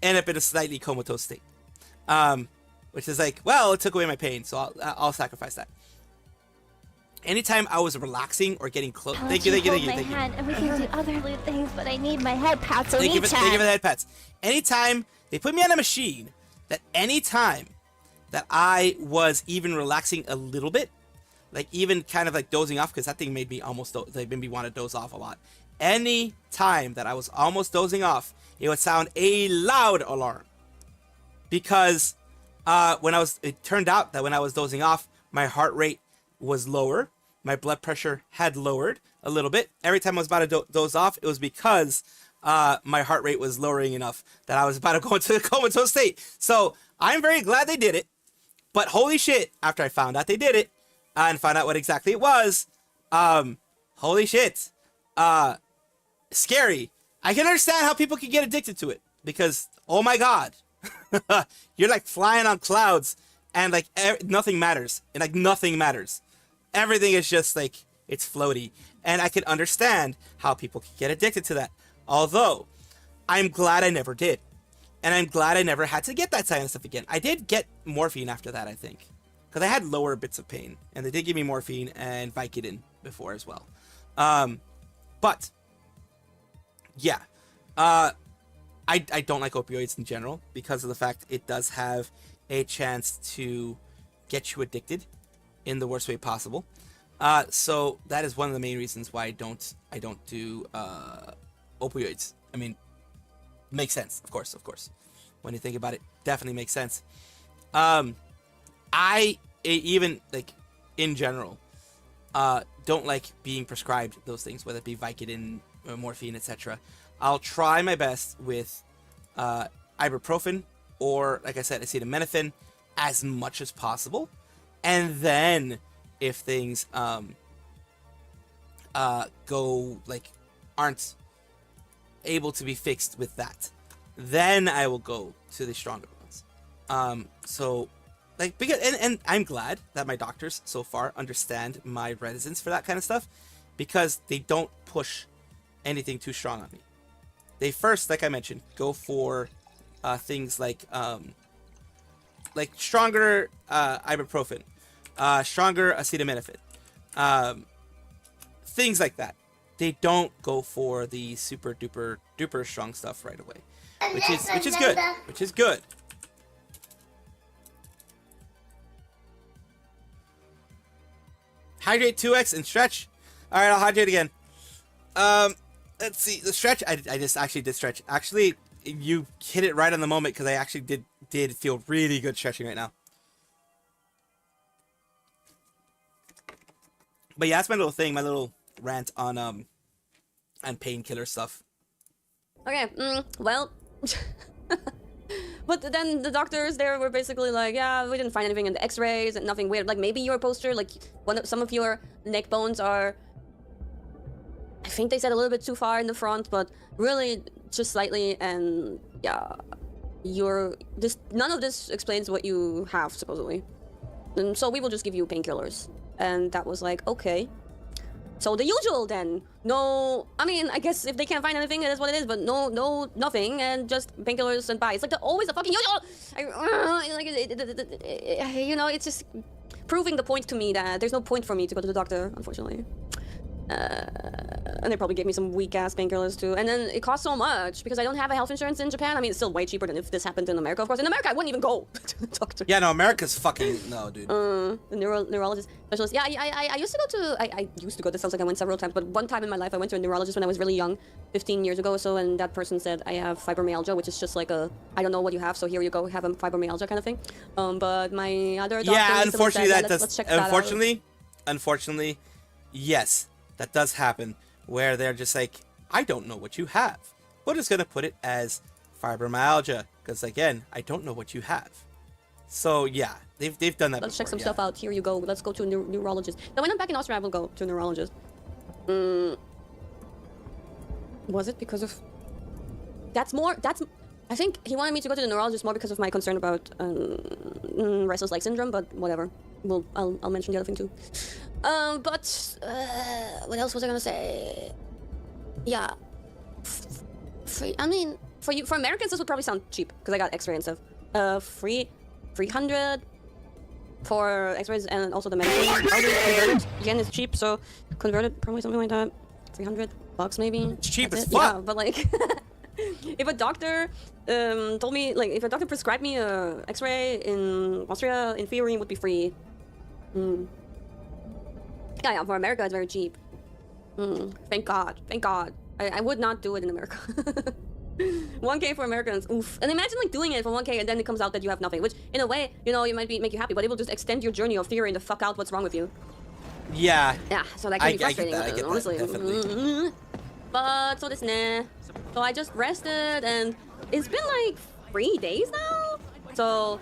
end up in a slightly comatose state. Which is like, well, it took away my pain, so I'll sacrifice that. Anytime I was relaxing or getting close, thank you. And we can do other things, but I need my head pats. So thank you for the head pats. Anytime they put me on a machine, that anytime that I was even relaxing a little bit, like even kind of like dozing off, because that thing made me made me want to doze off a lot. Any time that I was almost dozing off, it would sound a loud alarm. Because it turned out that when I was dozing off, my heart rate was lower. My blood pressure had lowered a little bit. Every time I was about to doze off, it was because my heart rate was lowering enough that I was about to go into a comatose state. So I'm very glad they did it. But holy shit, after I found out they did it and found out what exactly it was, holy shit, scary. I can understand how people can get addicted to it because, oh my god, you're like flying on clouds and like nothing matters. And like nothing matters. Everything is just like, it's floaty. And I can understand how people can get addicted to that. Although, I'm glad I never did. And I'm glad I never had to get that kind of stuff again. I did get morphine after that, I think. Because I had lower bits of pain. And they did give me morphine and Vicodin before as well. But, yeah. I don't like opioids in general because of the fact it does have a chance to get you addicted in the worst way possible. So that is one of the main reasons why I don't do opioids. I mean, makes sense, of course. When you think about it, definitely makes sense. I even like in general don't like being prescribed those things, whether it be Vicodin, morphine, etc. I'll try my best with ibuprofen or, like I said, acetaminophen as much as possible. And then if things aren't able to be fixed with that, then I will go to the stronger ones. So like, because and I'm glad that my doctors so far understand my reticence for that kind of stuff, because they don't push anything too strong on me. They first, like I mentioned, go for things like stronger ibuprofen, stronger acetaminophen, things like that. They don't go for the super duper strong stuff right away, which is good. Which is good. Hydrate 2x and stretch. All right, I'll hydrate again. Let's see the stretch. I just actually did stretch. Actually, you hit it right on the moment because I actually did feel really good stretching right now. But yeah, that's my little thing, my little rant on painkiller stuff. Okay, well, but then the doctors there were basically like, yeah, we didn't find anything in the X-rays and nothing weird. Like maybe your poster, like some of your neck bones are, I think they said a little bit too far in the front, but really just slightly. And yeah, none of this explains what you have supposedly, and so we will just give you painkillers. And that was like, okay. So the usual then. No, I mean, I guess if they can't find anything, it is what it is, but nothing, and just painkillers and bye. It's like always the fucking usual! You know, it's just proving the point to me that there's no point for me to go to the doctor, unfortunately. And they probably gave me some weak-ass painkillers too. And then it costs so much because I don't have a health insurance in Japan. I mean, it's still way cheaper than if this happened in America, of course. In America, I wouldn't even go to the doctor. Yeah, no, America's fucking... No, dude. The neurologist specialist. Yeah, I used to go to... I used to go. This sounds like I went several times. But one time in my life, I went to a neurologist when I was really young, 15 years ago or so, and that person said, I have fibromyalgia, which is just like a... I don't know what you have, so here you go, have a fibromyalgia kind of thing. But my other doctor... Yeah, unfortunately, said, that does... Let's check that out. Unfortunately, yes. That does happen, where they're just like, I don't know what you have. We're just going to put it as fibromyalgia, because again, I don't know what you have. So yeah, they've done that Let's before, check some stuff out. Here you go. Let's go to a neurologist. Now, when I'm back in Austria, I will go to a neurologist. Was it because of... I think he wanted me to go to the neurologist more because of my concern about restless leg syndrome, but whatever. I'll mention the other thing too. But what else was I gonna say? Yeah, free. I mean, for Americans, this would probably sound cheap because I got X-ray and stuff. 300 for X-rays and also the medicine. Probably converted. Again, it's cheap, so converted probably something like that. $300 maybe. It's cheap as That's it. fuck. Yeah, but like, if a doctor told me, like, if a doctor prescribed me a X-ray in Austria, in theory, it would be free. Yeah, for America, it's very cheap. Thank God. Thank God. I would not do it in America. 1K for Americans, oof. And imagine like doing it for 1K and then it comes out that you have nothing, which in a way, you know, it might make you happy, but it will just extend your journey of figuring the fuck out what's wrong with you. Yeah. Yeah, so that can be frustrating, I get honestly. that, definitely. But, so this, so I just rested and it's been like 3 days now? So,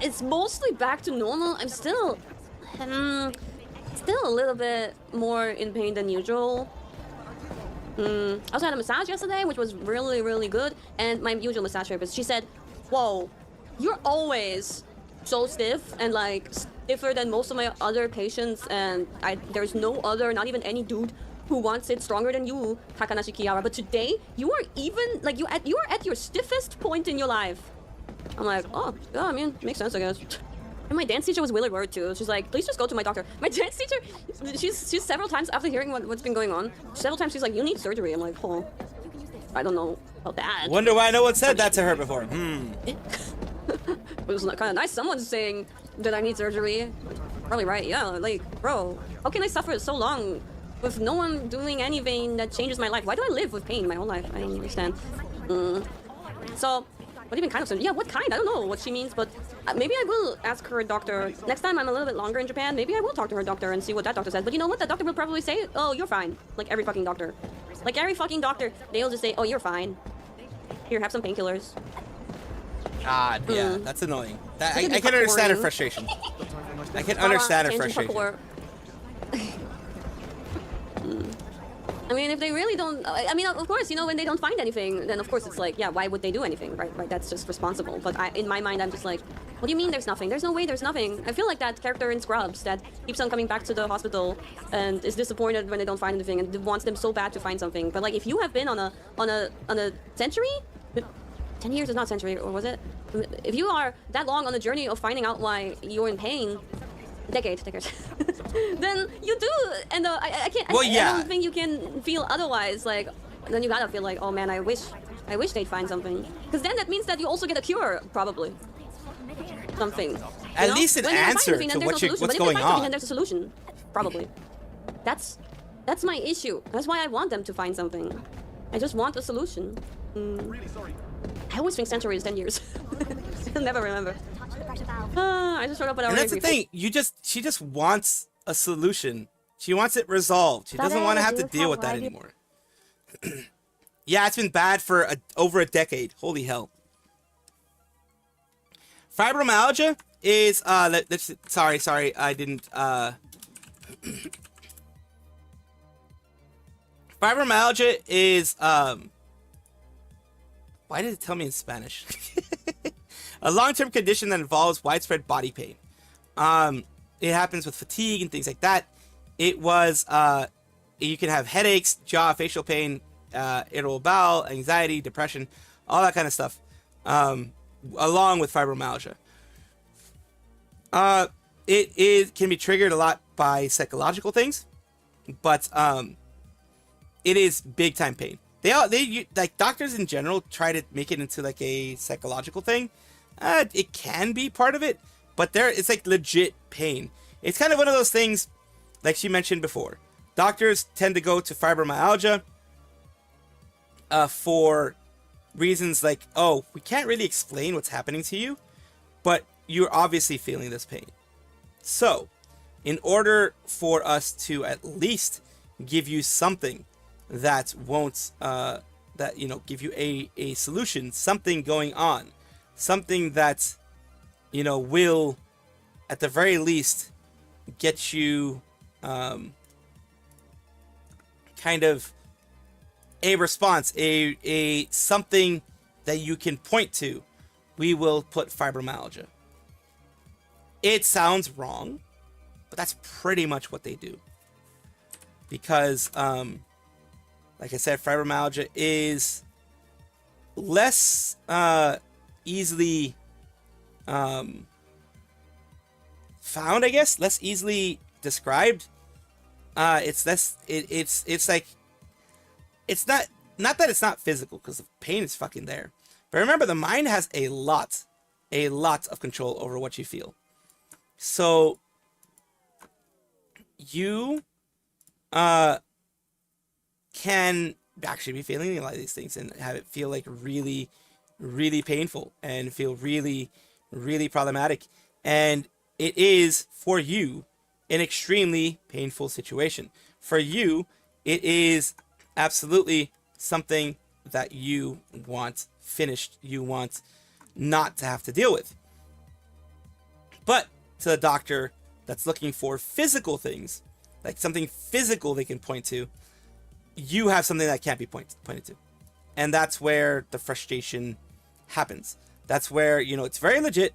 it's mostly back to normal. I'm still a little bit more in pain than usual. I also had a massage yesterday, which was really, really good. And my usual massage therapist, she said, whoa, you're always so stiff and like stiffer than most of my other patients. And there's no other, not even any dude who wants it stronger than you, Takanashi Kiara. But today, you are even, like, you are at your stiffest point in your life. I'm like, oh, yeah, I mean, makes sense, I guess. And my dance teacher was really worried too. She's like, please just go to my doctor. My dance teacher, she's several times after hearing what's been going on, several times she's like, you need surgery. I'm like, oh, I don't know about that. Wonder why no one said that to her before. It was kind of nice. Someone's saying that I need surgery. Probably right, yeah. Like, bro, how can I suffer so long with no one doing anything that changes my life? Why do I live with pain my whole life? I don't understand. So, what even kind of surgery? Yeah, what kind? I don't know what she means, but maybe I will ask her doctor. Next time I'm a little bit longer in Japan, maybe I will talk to her doctor and see what that doctor says. But you know what? That doctor will probably say, oh, you're fine. Like every fucking doctor. Like every fucking doctor, they'll just say, oh, you're fine. Here, have some painkillers. God, yeah, that's annoying. I can understand her frustration. I can understand her frustration. I mean, if they really don't... I mean, of course, you know, when they don't find anything, then of course it's like, yeah, why would they do anything, right? That's just responsible. But in my mind, I'm just like, What do you mean there's nothing? There's no way there's nothing. I feel like that character in Scrubs that keeps on coming back to the hospital and is disappointed when they don't find anything and wants them so bad to find something. But like if you have been on a century, 10 years is not century, or was it? If you are that long on the journey of finding out why you're in pain, decade, then you do, and I can't. Well, I yeah. don't think you can feel otherwise. Like then you gotta feel like, oh man, I wish they'd find something, because then that means that you also get a cure, probably. Something. At know? least an When they don't find answer anything, then to there's no solution. what's But if going they find something, on. then there's a solution, probably. That's my issue. That's why I want them to find something. I just want a solution. I always think century is 10 years. I'll never remember. I just showed up without And that's the thing. She just wants a solution. She wants it resolved. She doesn't want to have to deal with that anymore. Yeah, it's been bad for over a decade. Holy hell. Fibromyalgia is sorry, I didn't Fibromyalgia is why did it tell me in Spanish? A long-term condition that involves widespread body pain. It happens with fatigue and things like that. It was you can have headaches, jaw, facial pain, irritable bowel, anxiety, depression, all that kind of stuff. Along with fibromyalgia. It can be triggered a lot by psychological things, but it is big time pain. They like doctors in general try to make it into like a psychological thing. It can be part of it, but it's like legit pain. It's kind of one of those things, like she mentioned before. Doctors tend to go to fibromyalgia for reasons like, oh, we can't really explain what's happening to you, but you're obviously feeling this pain. So, in order for us to at least give you something that won't, give you a solution, something going on, something that, will, at the very least, get you, kind of a response, a something that you can point to, we will put fibromyalgia. It sounds wrong, but that's pretty much what they do. Because, like I said, fibromyalgia is less easily found, I guess, less easily described. It's less. It's like. It's not that it's not physical, because the pain is fucking there. But remember, the mind has a lot of control over what you feel. So you can actually be feeling a lot of these things and have it feel like really, really painful and feel really, really problematic. And it is, for you, an extremely painful situation. For you, it is absolutely something that you want finished, you want not to have to deal with. But to the doctor that's looking for physical things, like something physical they can point to, you have something that can't be pointed to. And that's where the frustration happens. That's where, it's very legit.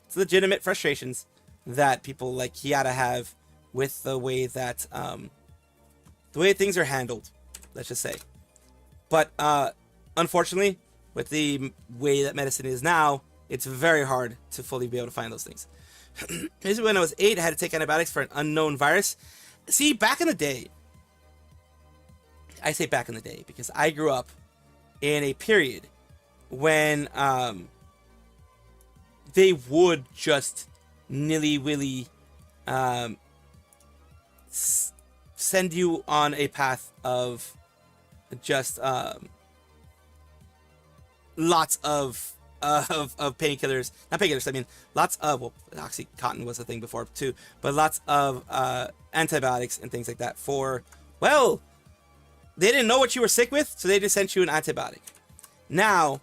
It's legitimate frustrations that people like Kiara have with the way that, the way things are handled, let's just say. But unfortunately, with the way that medicine is now, it's very hard to fully be able to find those things. Basically, when I was 8, I had to take antibiotics for an unknown virus. See, back in the day, I say back in the day because I grew up in a period when they would just nilly-willy send you on a path of just lots of painkillers, not painkillers, I mean lots of, well, Oxycontin was a thing before too, but lots of antibiotics and things like that for, well, they didn't know what you were sick with, so they just sent you an antibiotic. Now,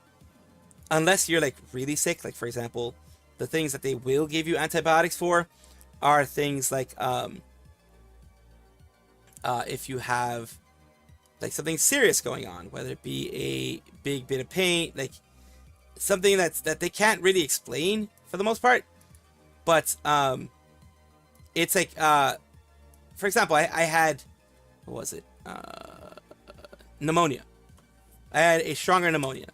unless you're like really sick, like for example, the things that they will give you antibiotics for are things like if you have like something serious going on, whether it be a big bit of pain, like something that they can't really explain for the most part, but it's like for example, I had, what was it, pneumonia. I had a stronger pneumonia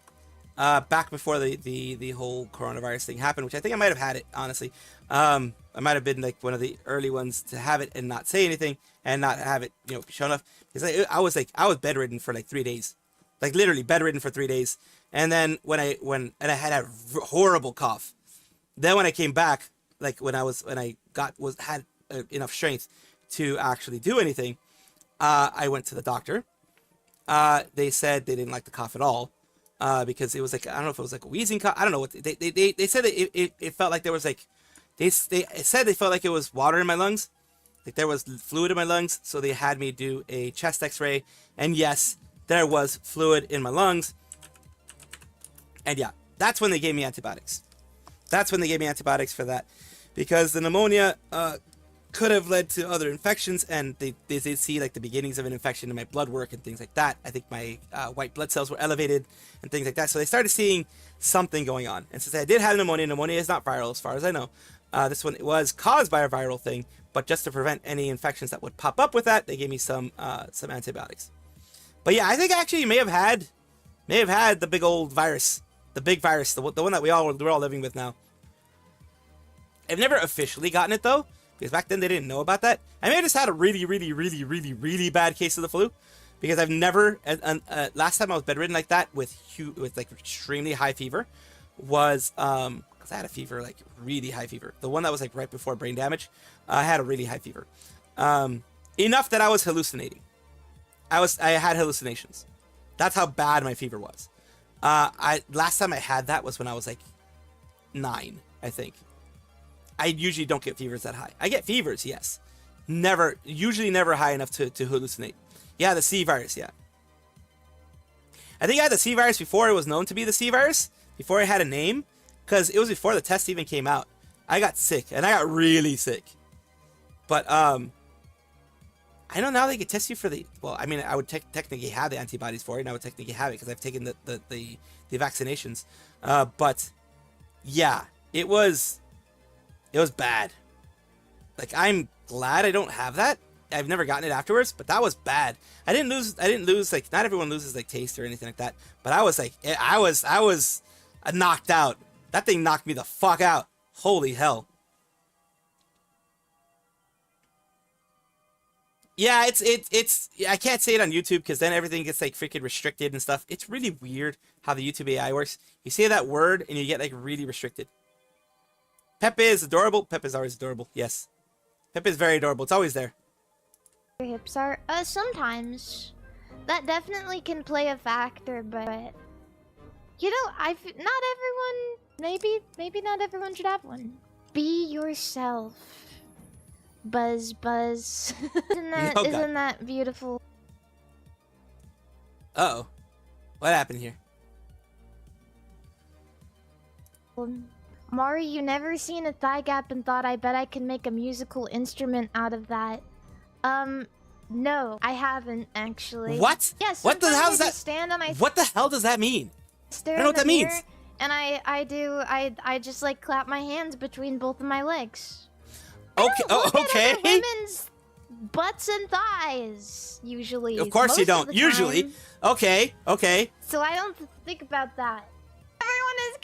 back before the whole coronavirus thing happened, which I think I might have had it, honestly. I might have been like one of the early ones to have it and not say anything and not have it, shown up. Because I was bedridden for like 3 days, like literally bedridden for 3 days. And then when I had a horrible cough. Then when I came back, like when I had enough strength to actually do anything, I went to the doctor. They said they didn't like the cough at all. Because it was like, I don't know if it was like a wheezing cough. I don't know what they said that it felt like there was like, they said they felt like it was water in my lungs, like there was fluid in my lungs. So they had me do a chest X-ray, and yes, there was fluid in my lungs. And yeah, that's when they gave me antibiotics. That's when they gave me antibiotics for that, because the pneumonia could have led to other infections, and they did see like the beginnings of an infection in my blood work and things like that. I think my white blood cells were elevated and things like that. So they started seeing something going on. And since I did have pneumonia is not viral as far as I know. This one was caused by a viral thing, but just to prevent any infections that would pop up with that, they gave me some antibiotics. But yeah, I think actually you may have had the big old virus, the big virus, the one that we're all living with now. I've never officially gotten it though, because back then they didn't know about that. I may have just had a really, really, really, really, really bad case of the flu, because I've never. Last time I was bedridden like that with like extremely high fever was because I had a fever, like really high fever. The one that was like right before brain damage. I had a really high fever, enough that I was hallucinating. I had hallucinations. That's how bad my fever was. Last time I had that was when I was like 9, I think. I usually don't get fevers that high. I get fevers, yes. Usually never high enough to hallucinate. Yeah, the C virus, yeah. I think I had the C virus before it was known to be the C virus, before it had a name, because it was before the test even came out. I got sick, and I got really sick. But, I know now they could test you for the, well, I mean, I would technically have the antibodies for it, and I would technically have it, because I've taken the vaccinations. But, yeah, it was bad. Like, I'm glad I don't have that. I've never gotten it afterwards, but that was bad. I didn't lose, like, not everyone loses, like, taste or anything like that. But I was, like, I was knocked out. That thing knocked me the fuck out. Holy hell. Yeah, it's I can't say it on YouTube, because then everything gets, like, freaking restricted and stuff. It's really weird how the YouTube AI works. You say that word, and you get, like, really restricted. Pepe is adorable. Pepe is always adorable. Yes. Pepe is very adorable. It's always there. Your hips are sometimes that definitely can play a factor, but not everyone, maybe not everyone should have one. Be yourself. Buzz. Isn't that beautiful? Uh-oh. What happened here? Mari, you never seen a thigh gap and thought, I bet I can make a musical instrument out of that. No, I haven't actually. What? Yes. What the hell is that? What the hell does that mean? I don't know what that means. And I just like clap my hands between both of my legs. Okay. Okay. At other women's butts and thighs, usually. Of course you don't. Usually. Okay. Okay. So I don't think about that. Everyone is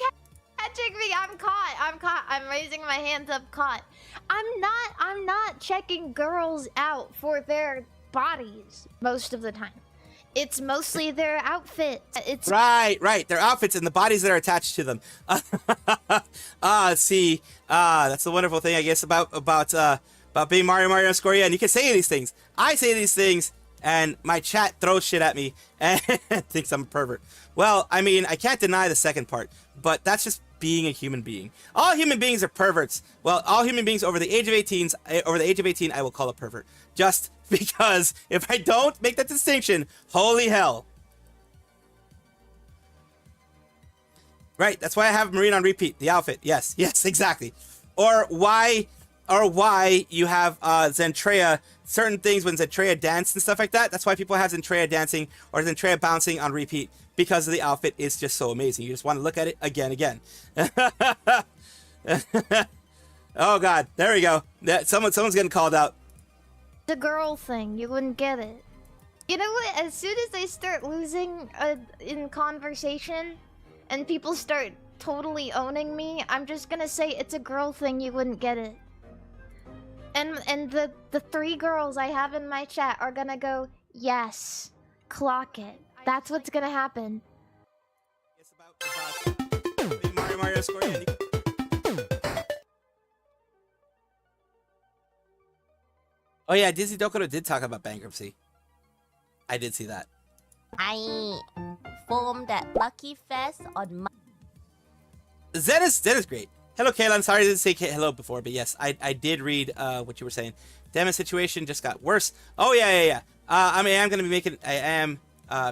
catching me. I'm caught. I'm raising my hands up, caught. I'm not checking girls out for their bodies most of the time. It's mostly their outfit. It's right. Their outfits and the bodies that are attached to them. See, that's the wonderful thing, I guess, about being Mario Scoria. And you can say these things. I say these things, and my chat throws shit at me and thinks I'm a pervert. Well, I mean, I can't deny the second part, but that's just being a human being. All human beings are perverts. Well, all human beings over the age of 18, I will call a pervert. Just because if I don't make that distinction, holy hell. Right, that's why I have Marine on repeat. The outfit, yes, exactly. Or why you have Zentreya, certain things when Zentreya dance and stuff like that. That's why people have Zentreya dancing or Zentreya bouncing on repeat, because of the outfit is just so amazing. You just want to look at it again. Oh God, there we go. Someone's getting called out. The girl thing, you wouldn't get it. You know what? As soon as I start losing in conversation, and people start totally owning me, I'm just gonna say it's a girl thing. You wouldn't get it. And the 3 girls I have in my chat are gonna go, yes, clock it. That's what's gonna happen. It's about Mario score. Yeah, oh yeah, Disney Dokuro did talk about bankruptcy. I did see that. I formed at Lucky Fest on That is great. Hello, Kaylan. Sorry I didn't say hello before, but yes, I did read what you were saying. Demon situation just got worse. Oh yeah. I am gonna be making. I am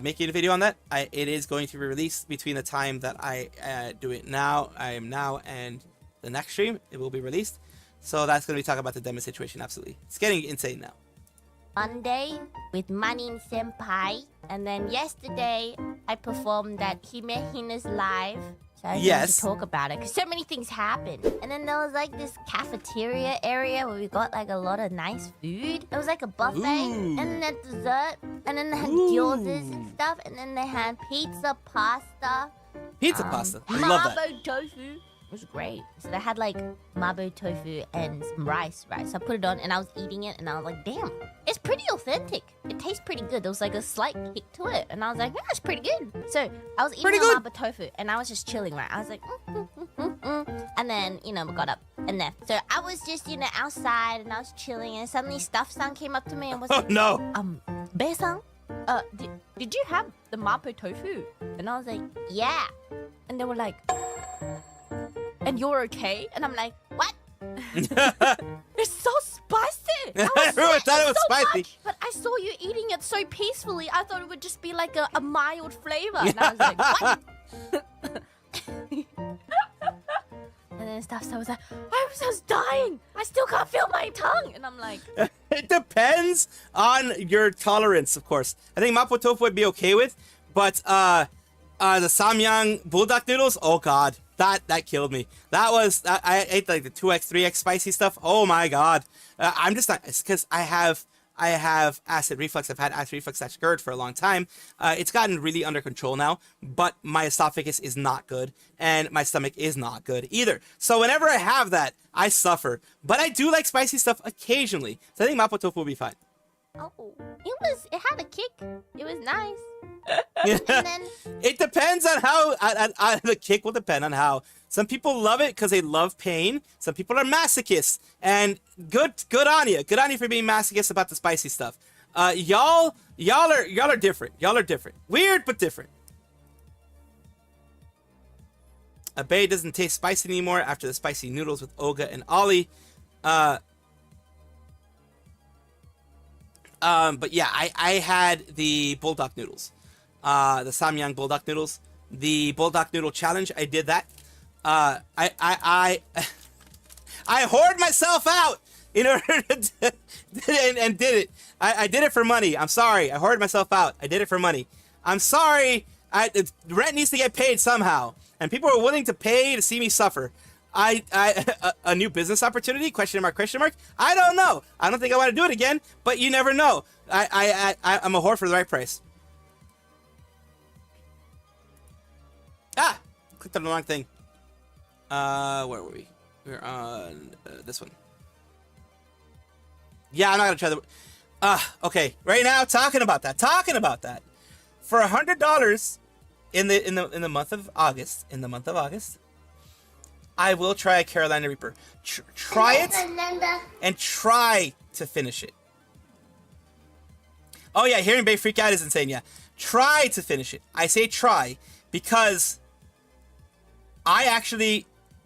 making a video on that. It is going to be released between the time that I do it now. I am now and the next stream. It will be released. So that's gonna be talking about the demon situation. Absolutely, it's getting insane now. Monday with Manin Senpai, and then yesterday I performed at Hime Hina's live. So I wanted to talk about it because so many things happened. And then there was like this cafeteria area where we got like a lot of nice food. It was like a buffet, and then they had dessert, and then they had gyozas and stuff, and then they had pizza, pasta. Pasta. I love that. Mabo tofu. It was great. So they had like mabo tofu and some rice, right? So I put it on and I was eating it and I was like, damn, it's pretty authentic. It tastes pretty good. There was like a slight kick to it. And I was like, yeah, it's pretty good. So I was eating the mabo tofu and I was just chilling, right? I was like, And then, we got up and then. So I was just, outside and I was chilling and suddenly Stuff-san came up to me and was like, no. Bear-san, did you have the mapo tofu? And I was like, yeah. And they were like, and you're okay? And I'm like, what? It's so spicy. Everyone thought it was spicy. Much, but I saw you eating it so peacefully. I thought it would just be like a mild flavor. And I was like, what? And then stuff was like, I was dying. I still can't feel my tongue. And I'm like, it depends on your tolerance, of course. I think mapo tofu would be okay with, but the samyang bulldog noodles, oh God. That killed me. I ate like the 2x, 3x spicy stuff. Oh my God. I'm just not, it's because I have acid reflux. I've had acid reflux / GERD for a long time. It's gotten really under control now, but my esophagus is not good and my stomach is not good either. So whenever I have that, I suffer. But I do like spicy stuff occasionally. So I think mapo tofu will be fine. oh, it had a kick. It was nice. And then it depends on how the kick will depend on how. Some people love it because they love pain. Some people are masochists, and good on you. Good on you for being masochists about the spicy stuff. Y'all are different. Y'all are different. Weird but different. Abe doesn't taste spicy anymore after the spicy noodles with Oga and Ollie. But yeah, I had the bulldog noodles. The samyang bulldog noodles, the bulldog noodle challenge. I did that. I hoard myself out in order to and did it. I did it for money. I'm sorry. I hoarded myself out. I did it for money. I'm sorry. Rent needs to get paid somehow, and people are willing to pay to see me suffer. A new business opportunity? Question mark? I don't know. I don't think I want to do it again, but you never know. I'm a whore for the right price. Clicked on the wrong thing. Where were we? We're on this one. Yeah, I'm not gonna try the. Okay. Right now, talking about that. For $100 in the month of August. I will try a Carolina Reaper. Try it and try to finish it. Oh yeah, hearing Bay freak out is insane. Yeah, try to finish it. I say try because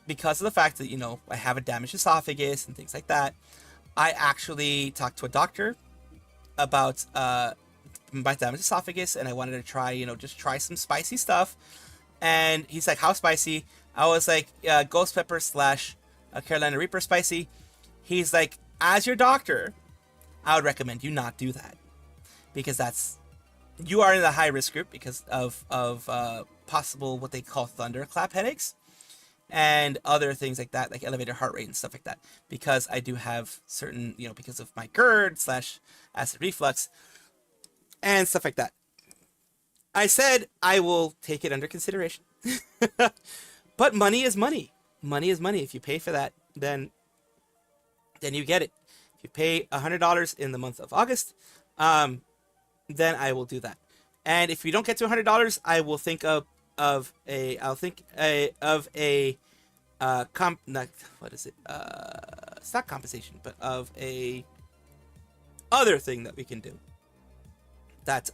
because of the fact that, I have a damaged esophagus and things like that, I actually talked to a doctor about my damaged esophagus, and I wanted to try, just try some spicy stuff. And he's like, how spicy? I was like, ghost pepper / Carolina Reaper spicy. He's like, as your doctor, I would recommend you not do that, because you are in the high risk group because of possible what they call thunderclap headaches. and other things like that, like elevated heart rate and stuff like that, because I do have certain, because of my GERD / acid reflux and stuff like that. I said I will take it under consideration. But money is money. Money is money. If you pay for that, then you get it. If you pay $100 in the month of August, then I will do that. And if you don't get to $100, I will think of a it's not compensation, but of a other thing that we can do. That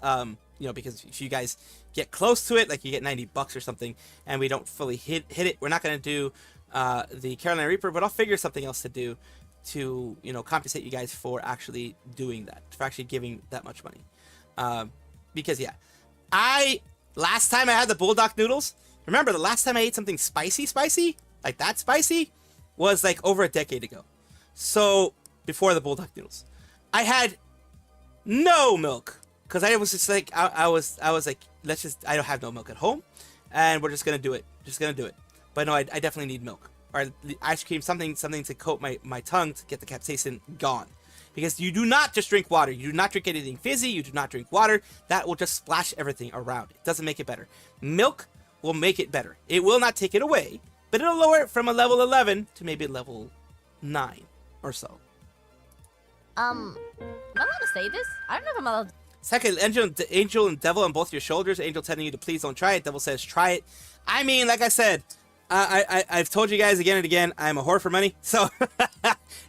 because if you guys get close to it, like you get $90 or something, and we don't fully hit it, we're not going to do the Carolina Reaper, but I'll figure something else to do to compensate you guys for actually doing that, for actually giving that much money. Because last time I had the bulldog noodles, remember the last time I ate something spicy, like that spicy, was like over a decade ago. So before the bulldog noodles, I had no milk. Because I was just like, I was like, I don't have no milk at home, and we're just gonna do it. But no, I definitely need milk, or ice cream, something to coat my tongue to get the capsaicin gone. Because you do not just drink water. You do not drink anything fizzy. You do not drink water. That will just splash everything around. It doesn't make it better. Milk will make it better. It will not take it away, but it'll lower it from a level 11 to maybe level 9 or so. Am I allowed to say this? I don't know if I'm allowed to. Second, angel and devil on both your shoulders. Angel telling you to please don't try it. Devil says try it. I mean, like I said, I've told you guys again and again, I'm a whore for money. So,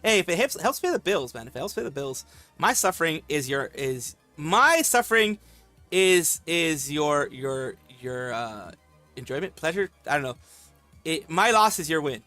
hey, if it helps pay the bills, man. If it helps pay the bills, my suffering is your enjoyment, pleasure. I don't know. My loss is your win.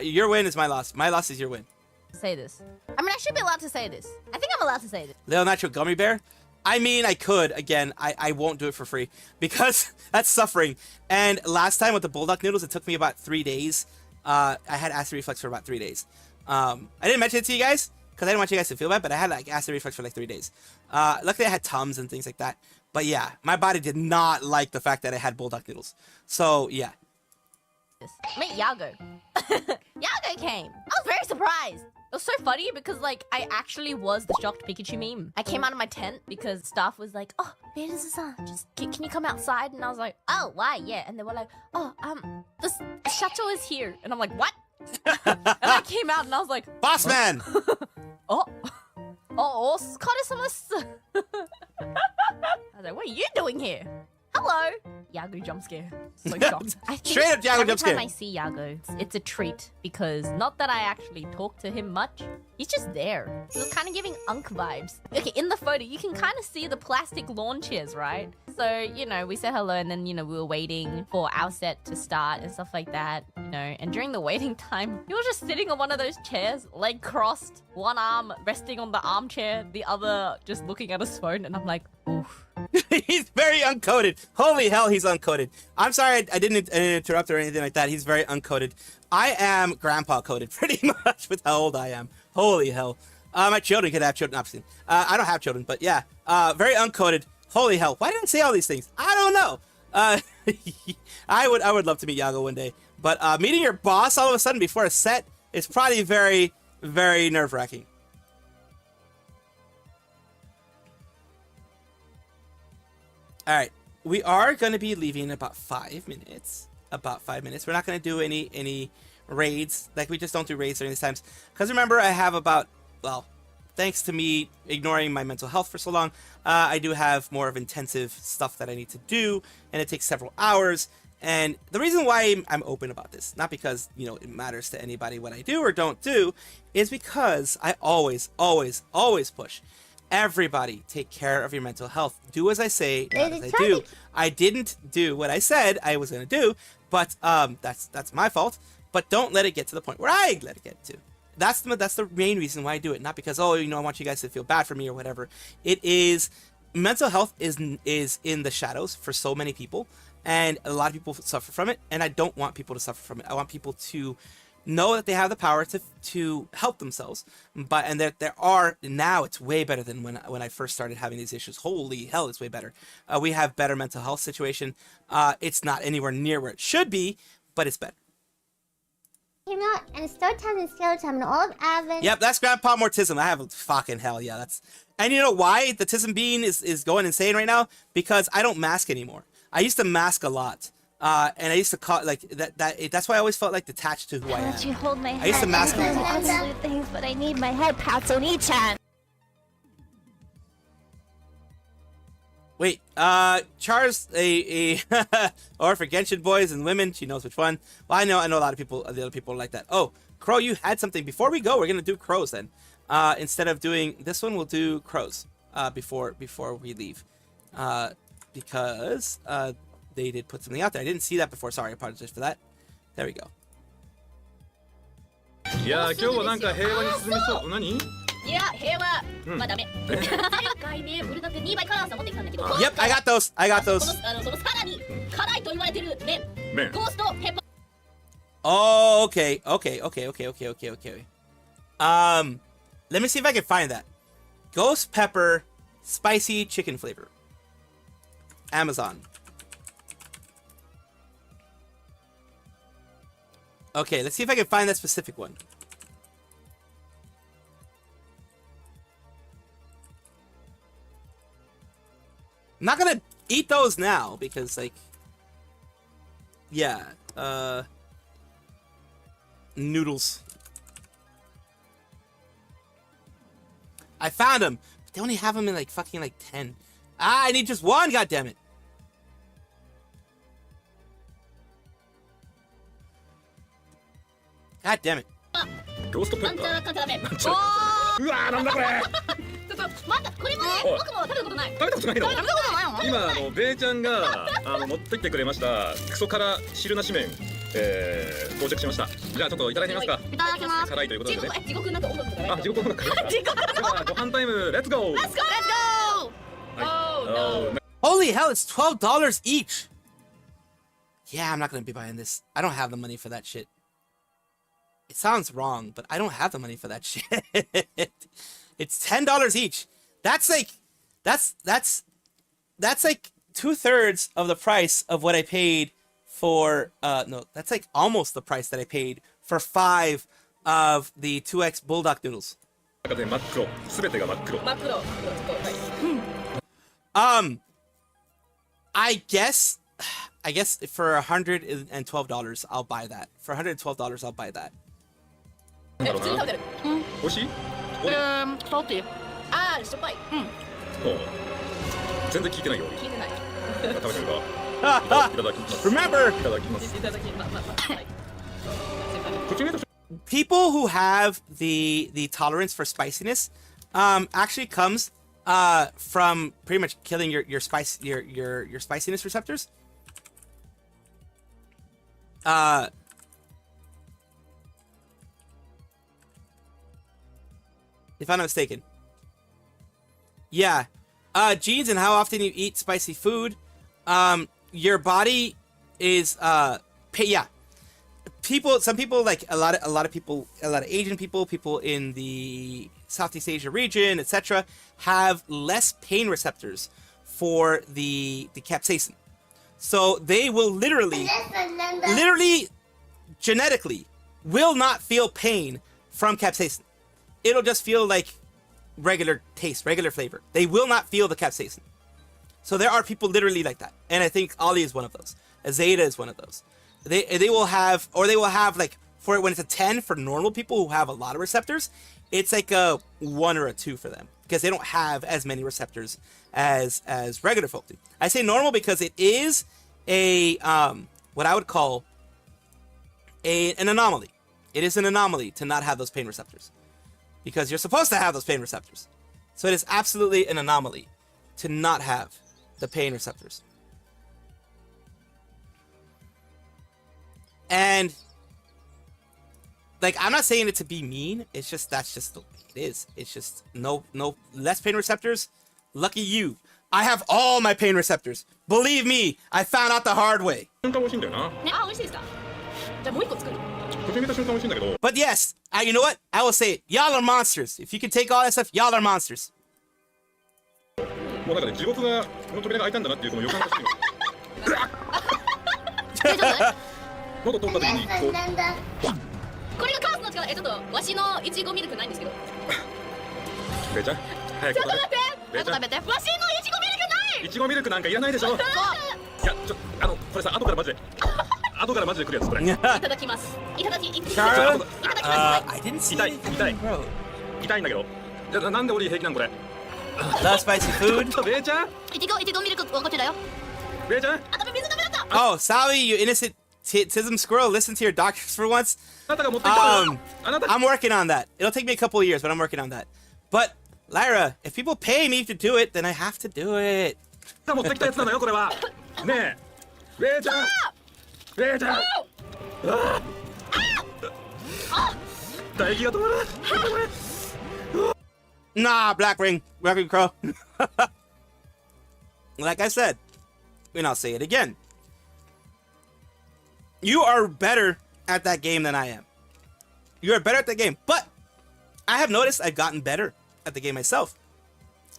Your win is my loss. My loss is your win. Say this. I mean, I should be allowed to say this. I think I'm allowed to say this. Little Natural Gummy Bear. I mean, I could. Again, I won't do it for free because that's suffering. And last time with the bulldog noodles, it took me about 3 days. I had acid reflux for about 3 days. I didn't mention it to you guys because I didn't want you guys to feel bad, but I had like acid reflux for like 3 days. Luckily, I had Tums and things like that. But yeah, my body did not like the fact that I had bulldog noodles. So yeah. Meet Yago. Yago came. I was very surprised. It was so funny because, like, I actually was the shocked Pikachu meme. I came out of my tent because staff was like, oh, Bear's-san, just can you come outside? And I was like, oh, why? Yeah. And they were like, oh, the chateau is here. And I'm like, what? And I came out and I was like, Boss man! Skottismus. I was like, what are you doing here? Hello! Yago jump scare. So shocked. I think Straight up Yago jump scare. Every time I see Yago, it's a treat because not that I actually talk to him much, he's just there. He was kind of giving Unk vibes. Okay, in the photo, you can kind of see the plastic lawn chairs, right? So, we said hello and then, we were waiting for our set to start and stuff like that, and during the waiting time, he was just sitting on one of those chairs, leg crossed, one arm resting on the armchair, the other just looking at his phone, and I'm like, oof. He's very uncoded. Holy hell, he's uncoded. I'm sorry I didn't interrupt or anything like that. He's very uncoded. I am grandpa coded pretty much with how old I am. Holy hell. My children could have children, obviously. I don't have children, but yeah. Very uncoded. Holy hell. Why did I say all these things? I don't know. I would love to meet Yago one day. But meeting your boss all of a sudden before a set is probably very, very nerve-wracking. All right, we are going to be leaving in about 5 minutes. About 5 minutes. We're not going to do any raids. Like, we just don't do raids during these times. Because remember, I have about, thanks to me ignoring my mental health for so long, I do have more of intensive stuff that I need to do. And it takes several hours. And the reason why I'm open about this, not because, it matters to anybody what I do or don't do, is because I always, always, always push. Everybody take care of your mental health. Do as I say, not as I do. I didn't do what I said I was going to do, but that's my fault. But don't let it get to the point where I let it get to. That's the main reason why I do it. Not because, I want you guys to feel bad for me or whatever. It is, mental health is in the shadows for so many people. And a lot of people suffer from it. And I don't want people to suffer from it. I want people to know that they have the power to help themselves, and there are now. It's way better than when I first started having these issues. Holy hell, it's way better. We have better mental health situation. It's not anywhere near where it should be, but it's better. came out, and Start Time and Scale Time, and all of Advent. Yep, that's Grandpa Mortism. I have fucking hell yeah. That's and you know why the Tism Bean is going insane right now? Because I don't mask anymore. I used to mask a lot, and I used to call like that's why I always felt like detached to who I am. Let you hold my I used to mask head. a lot. Absolute things, but I need my head pats on each hand. Wait, Char's or for Genshin boys and women, she knows which one. Well, I know a lot of people, the other people are like that. Oh, Crow, you had something. Before we go, we're gonna do crows then. Instead of doing this one, we'll do crows before we leave, because they did put something out there. I didn't see that before. Sorry, I apologize for that. There we go. いや今日はなんか平和に進みそう。何？いや、平和、まあダメ。前回ね、ブルダって2倍カラーさ持ってきたんだけど。Yep, I got those. I got those. そのさらに辛いと言われてる麺。ゴーストペッパー。 Oh, okay. Let me see if I can find that. Ghost pepper, spicy chicken flavor. Amazon. Okay, let's see if I can find that specific one. I'm not gonna eat those now because, like, yeah, noodles. I found them, but they only have them in like fucking like 10. Ah, I need just one, goddammit. God damn it. ゴーストペッパー。なんちゃら麺。うわーなんだこれ。ちょっと待った、これもね、僕も食べたことない。食べたことないの？食べたことないの？今ベイちゃんが持ってきてくれましたクソ辛汁なし麺、到着しました。じゃあちょっといただいてみますか。いただきます。辛いということでね。地獄なんか音楽とかね。あ、地獄音楽から。地獄。ではご飯タイムレッツゴー。 Let's go! Oh no. Holy hell, it's $12 each. Yeah, I'm not gonna be buying this. I don't have the money for that shit. It sounds wrong, but I don't have the money for that shit. It's $10 each. That's like, that's like 2/3 of the price of what I paid for. No, that's like almost the price that I paid for 5 of the 2X Bulldog noodles. 中で真っ黒。すべてが真っ黒。真っ黒。I guess for $112, I'll buy that. For $112, I'll buy that. なんだろうな。美味しい？ソーティー。あー、しょっぱい。おう全然聞いてないよ。聞いてない。食べてみるか。いただきます。 Remember, いただきます。いただきます。はい。 口に入れた people who have the tolerance for spiciness actually comes from pretty much killing your spiciness receptors. If I'm not mistaken. Yeah. Genes and how often you eat spicy food. Your body is yeah. Some people like a lot of people, a lot of Asian people in the Southeast Asia region, etc., have less pain receptors for the capsaicin. So they will literally genetically will not feel pain from capsaicin. It'll just feel like regular taste, regular flavor. They will not feel the capsaicin. So there are people literally like that. And I think Ali is one of those. Zeta is one of those. They will have like, for when it's a 10 for normal people who have a lot of receptors, it's like a 1 or a 2 for them because they don't have as many receptors as regular folk do. I say normal because it is a what I would call an anomaly. It is an anomaly to not have those pain receptors because you're supposed to have those pain receptors. So it is absolutely an anomaly to not have the pain receptors. And like, I'm not saying it to be mean. It's just, that's just the way it is. It's just no less pain receptors. Lucky you. I have all my pain receptors. Believe me, I found out the hard way. 瞬間美味しいんだよな。ね、あ、美味しいですか。じゃあもう一個作る。口に入れた瞬間美味しいんだけど。 But yes, you know what? I will say it. Y'all are monsters. If you can take all that stuff, y'all are monsters. もうなんかね、地獄の扉が開いたんだなっていうこの予感がしてる。大丈夫？喉通った時にこう。ちょっとわしのいちごミルクないんですけど。ベイちゃん早く食べて。ベイちゃん食べて。わしのいちごミルクない。いちごミルクなんかいらないでしょ。いやこれさ後からマジで後からマジで来るやつこれ。いただきます。いただきます。 I didn't see 痛い anything, 痛い bro. 痛いんだけど。じゃあなんで俺平気なんこれ。 Love spicy food. ベイちゃんいちごミルクこっちだよ。ベイちゃんあ、水食べだった。 Oh, Sally, you innocent tism squirrel. Listen to your doctors for once. あなたが持ってきたの。あなた I'm working on that. It'll take me a couple of years, but I'm working on that. But Lyra, if people pay me to do it, then I have to do it. が持ってきたやつなのよこれは。ねえベイちゃんベイちゃん唾液が止まらない。 Nah, Black Ring Crow. Like I said, and I'll say it again. You are better at that game than I am. You are better at that game, but I have noticed I've gotten better at the game myself.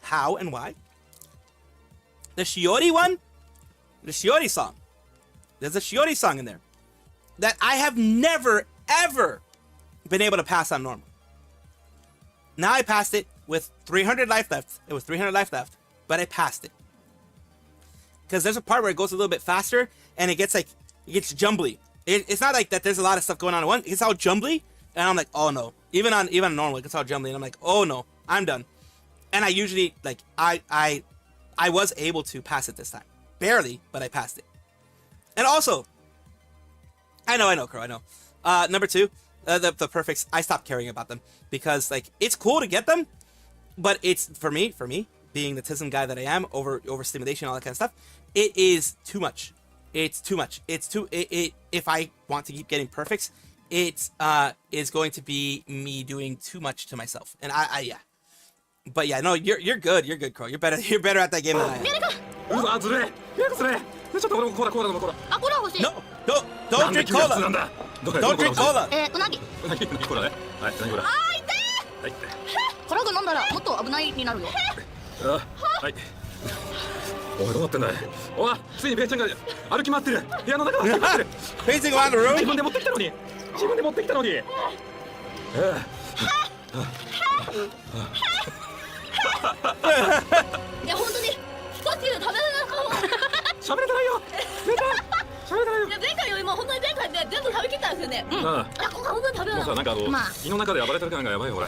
How and why? The Shiori one, the Shiori song. There's a Shiori song in there that I have never, ever been able to pass on normal. Now I passed it with 300 life left. It was 300 life left, but I passed it. Because there's a part where it goes a little bit faster and it gets jumbly. It's not like that there's a lot of stuff going on at once. It's all jumbly, and I'm like, oh no. Even on normal, it gets all jumbly, and I'm like, oh no, I'm done. And I usually, like, I was able to pass it this time. Barely, but I passed it. And also, I know, Crow, I know. Number two, the perfects, I stopped caring about them. Because, like, it's cool to get them, but it's, for me, being the tism guy that I am, overstimulation, all that kind of stuff, it is too much. It's too much. If I want to keep getting perfects, it is going to be me doing too much to myself. And yeah. But yeah, no, you're good, Crow. You're better at that game than I am. うわずれずれちょっと俺もコーラあ、コーラ欲しい。 No, don't drink cola. Don't drink cola. うなぎ。うなぎコーラね。はい、何これ。あー、痛い。はい。辛く飲んだらもっと危ないになるよ。はい。おいどうなってんだい。おいついにベイちゃんが歩き回ってる。部屋の中を歩き回ってる。 Pacing around the 自 room. 分で持ってきたのに。いや本当にパティで食べれないかも。喋れてないよ。ベイちゃん喋れてないよ。いや前回よりも本当に前回で全部食べきったんですよね。うん。ああ、ここ本当に食べれない。もうさなんかまあ胃の中で暴れてる感がやばいよこれ。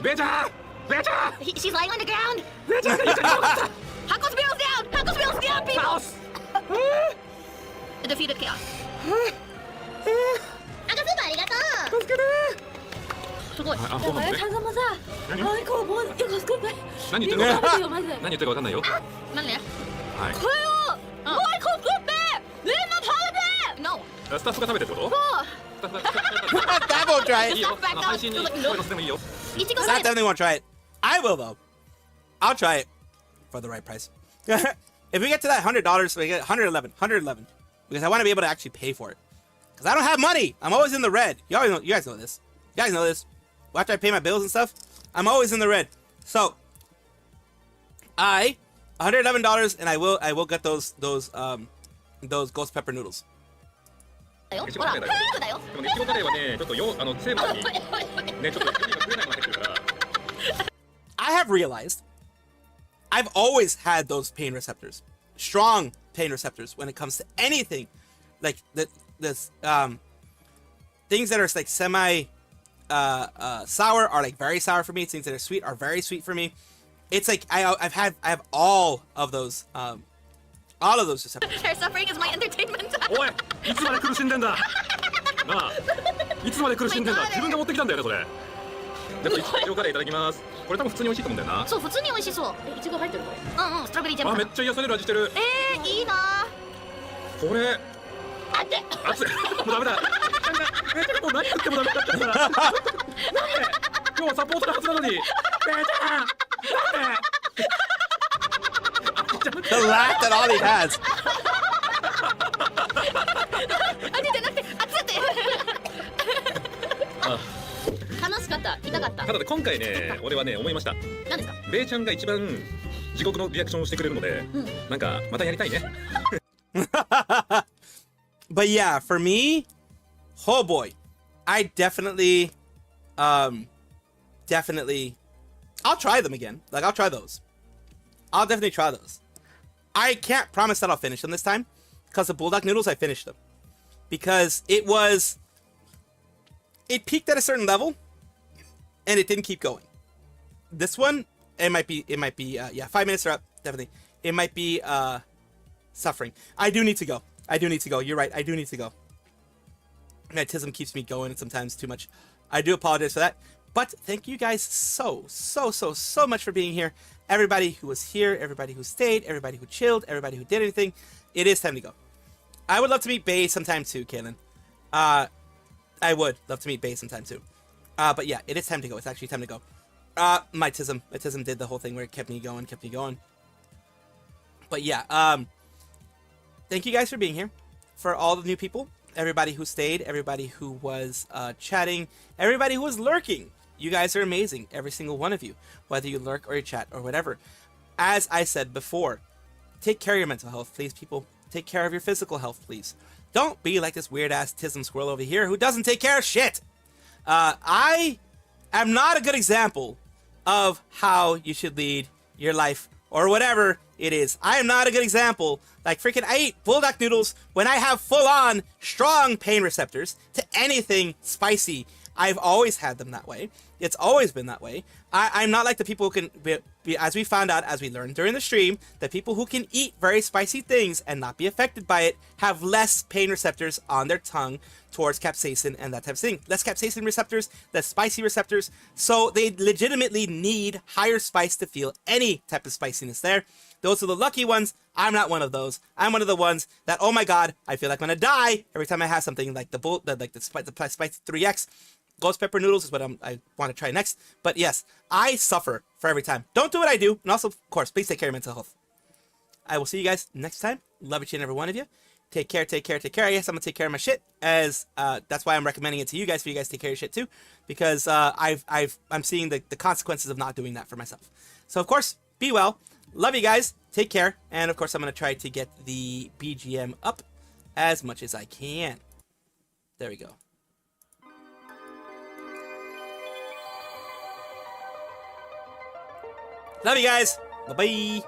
ベイちゃんベイちゃん She's lying on the ground. ベイちゃんが言っちゃいなかった。 Hackle spells down. Hackle spells down, people. 倒す。 Defeated chaos. 赤スーパーありがとう。助けて。すごい。あご飯ね。さんもさ、何あいこうもういやすごい。何言ってるか食べてよマジで。何言ってるかわかんないよ。なんで？はい。これをもう一個食って。みんな食べて。No. スタッフが食べてるってこと？スタッフが That won't try い it. いよ。配信に声乗せてもいいよ。いちご I さん。 definitely won't try it. I will though. I'll try it for the right price. If we get to that $100, we get 111, because I want to be able to actually pay for it. Because I don't have money. I'm always in the red. You guys know this. You guys know this. After I pay my bills and stuff, I'm always in the red. So, $111, and I will get those ghost pepper noodles. だよ。いちほら、ピごカレーだよンクだよ。でもねいちごカレーはねちょっと成分にねちょっと指が食えないのが入ってるから。 I have realized I've always had those pain receptors, strong pain receptors when it comes to anything, like things that are like semi sour are like very sour for me. Things that are sweet are very sweet for me. It's like I have all of those receptors. Her suffering is my entertainment. おいいつまで苦しんでんだ。なあいつまで苦しんでんだ。自分が持ってきたんだよねそれ。じゃあいちごカレーいただきます。これ多分普通に美味しいと思うんだよな。そう普通に美味しそう。いちご入ってるこれ。うんうんストロベリージャム。あめっちゃ癒される味してる。いいな。これあって熱い。もうダメだ。めっちゃもう何食ってもダメだったから。なんで今日はサポートのはずなのに。めっちゃなんで The laugh that Ollie has. あじゃなくて熱って楽しかった痛かったただね今回ね俺はね思いました。何ですかベイちゃんが一番地獄のリアクションをしてくれるので、なんかまたやりたいね。But yeah, for me, oh boy, I definitely, definitely, I'll try them again. Like, I'll try those. I'll definitely try those. I can't promise that I'll finish them this time, because the bulldog noodles, I finished them. Because it peaked at a certain level, and it didn't keep going. This one, it might be, yeah, 5 minutes are up, definitely. It might be, suffering. I do need to go. You're right, I do need to go. My tism keeps me going sometimes too much. I do apologize for that. But thank you guys so much for being here. Everybody who was here, everybody who stayed, everybody who chilled, everybody who did anything. It is time to go. I would love to meet Bay sometime too, Kaylin. I would love to meet Bay sometime too. But yeah, it is time to go. It's actually time to go. My tism did the whole thing where it kept me going. But yeah, thank you guys for being here. For all the new people, everybody who stayed, everybody who was chatting, everybody who was lurking. You guys are amazing, every single one of you, whether you lurk or you chat or whatever. As I said before, take care of your mental health, please, people. Take care of your physical health, please. Don't be like this weird-ass tism squirrel over here who doesn't take care of shit. I am not a good example of how you should lead your life or whatever it is. I am not a good example. Like, freaking, I eat bulldog noodles when I have full-on strong pain receptors to anything spicy. I've always had them that way. It's always been that way. I'm not like the people who can be, as we found out, as we learned during the stream, the people who can eat very spicy things and not be affected by it have less pain receptors on their tongue towards capsaicin and that type of thing. Less capsaicin receptors, less spicy receptors, so they legitimately need higher spice to feel any type of spiciness there. Those are the lucky ones. I'm not one of those. I'm one of the ones that, oh my god, I feel like I'm gonna die every time I have something like the spicy 3X. Ghost pepper noodles is what I want to try next. But yes, I suffer for every time. Don't do what I do. And also, of course, please take care of your mental health. I will see you guys next time. Love each and every one of you. Take care. I guess I'm going to take care of my shit, as that's why I'm recommending it to you guys, for you guys to take care of your shit too. Because I'm seeing the consequences of not doing that for myself. So, of course, be well. Love you guys. Take care. And, of course, I'm going to try to get the BGM up as much as I can. There we go. Love you guys. Bye-bye.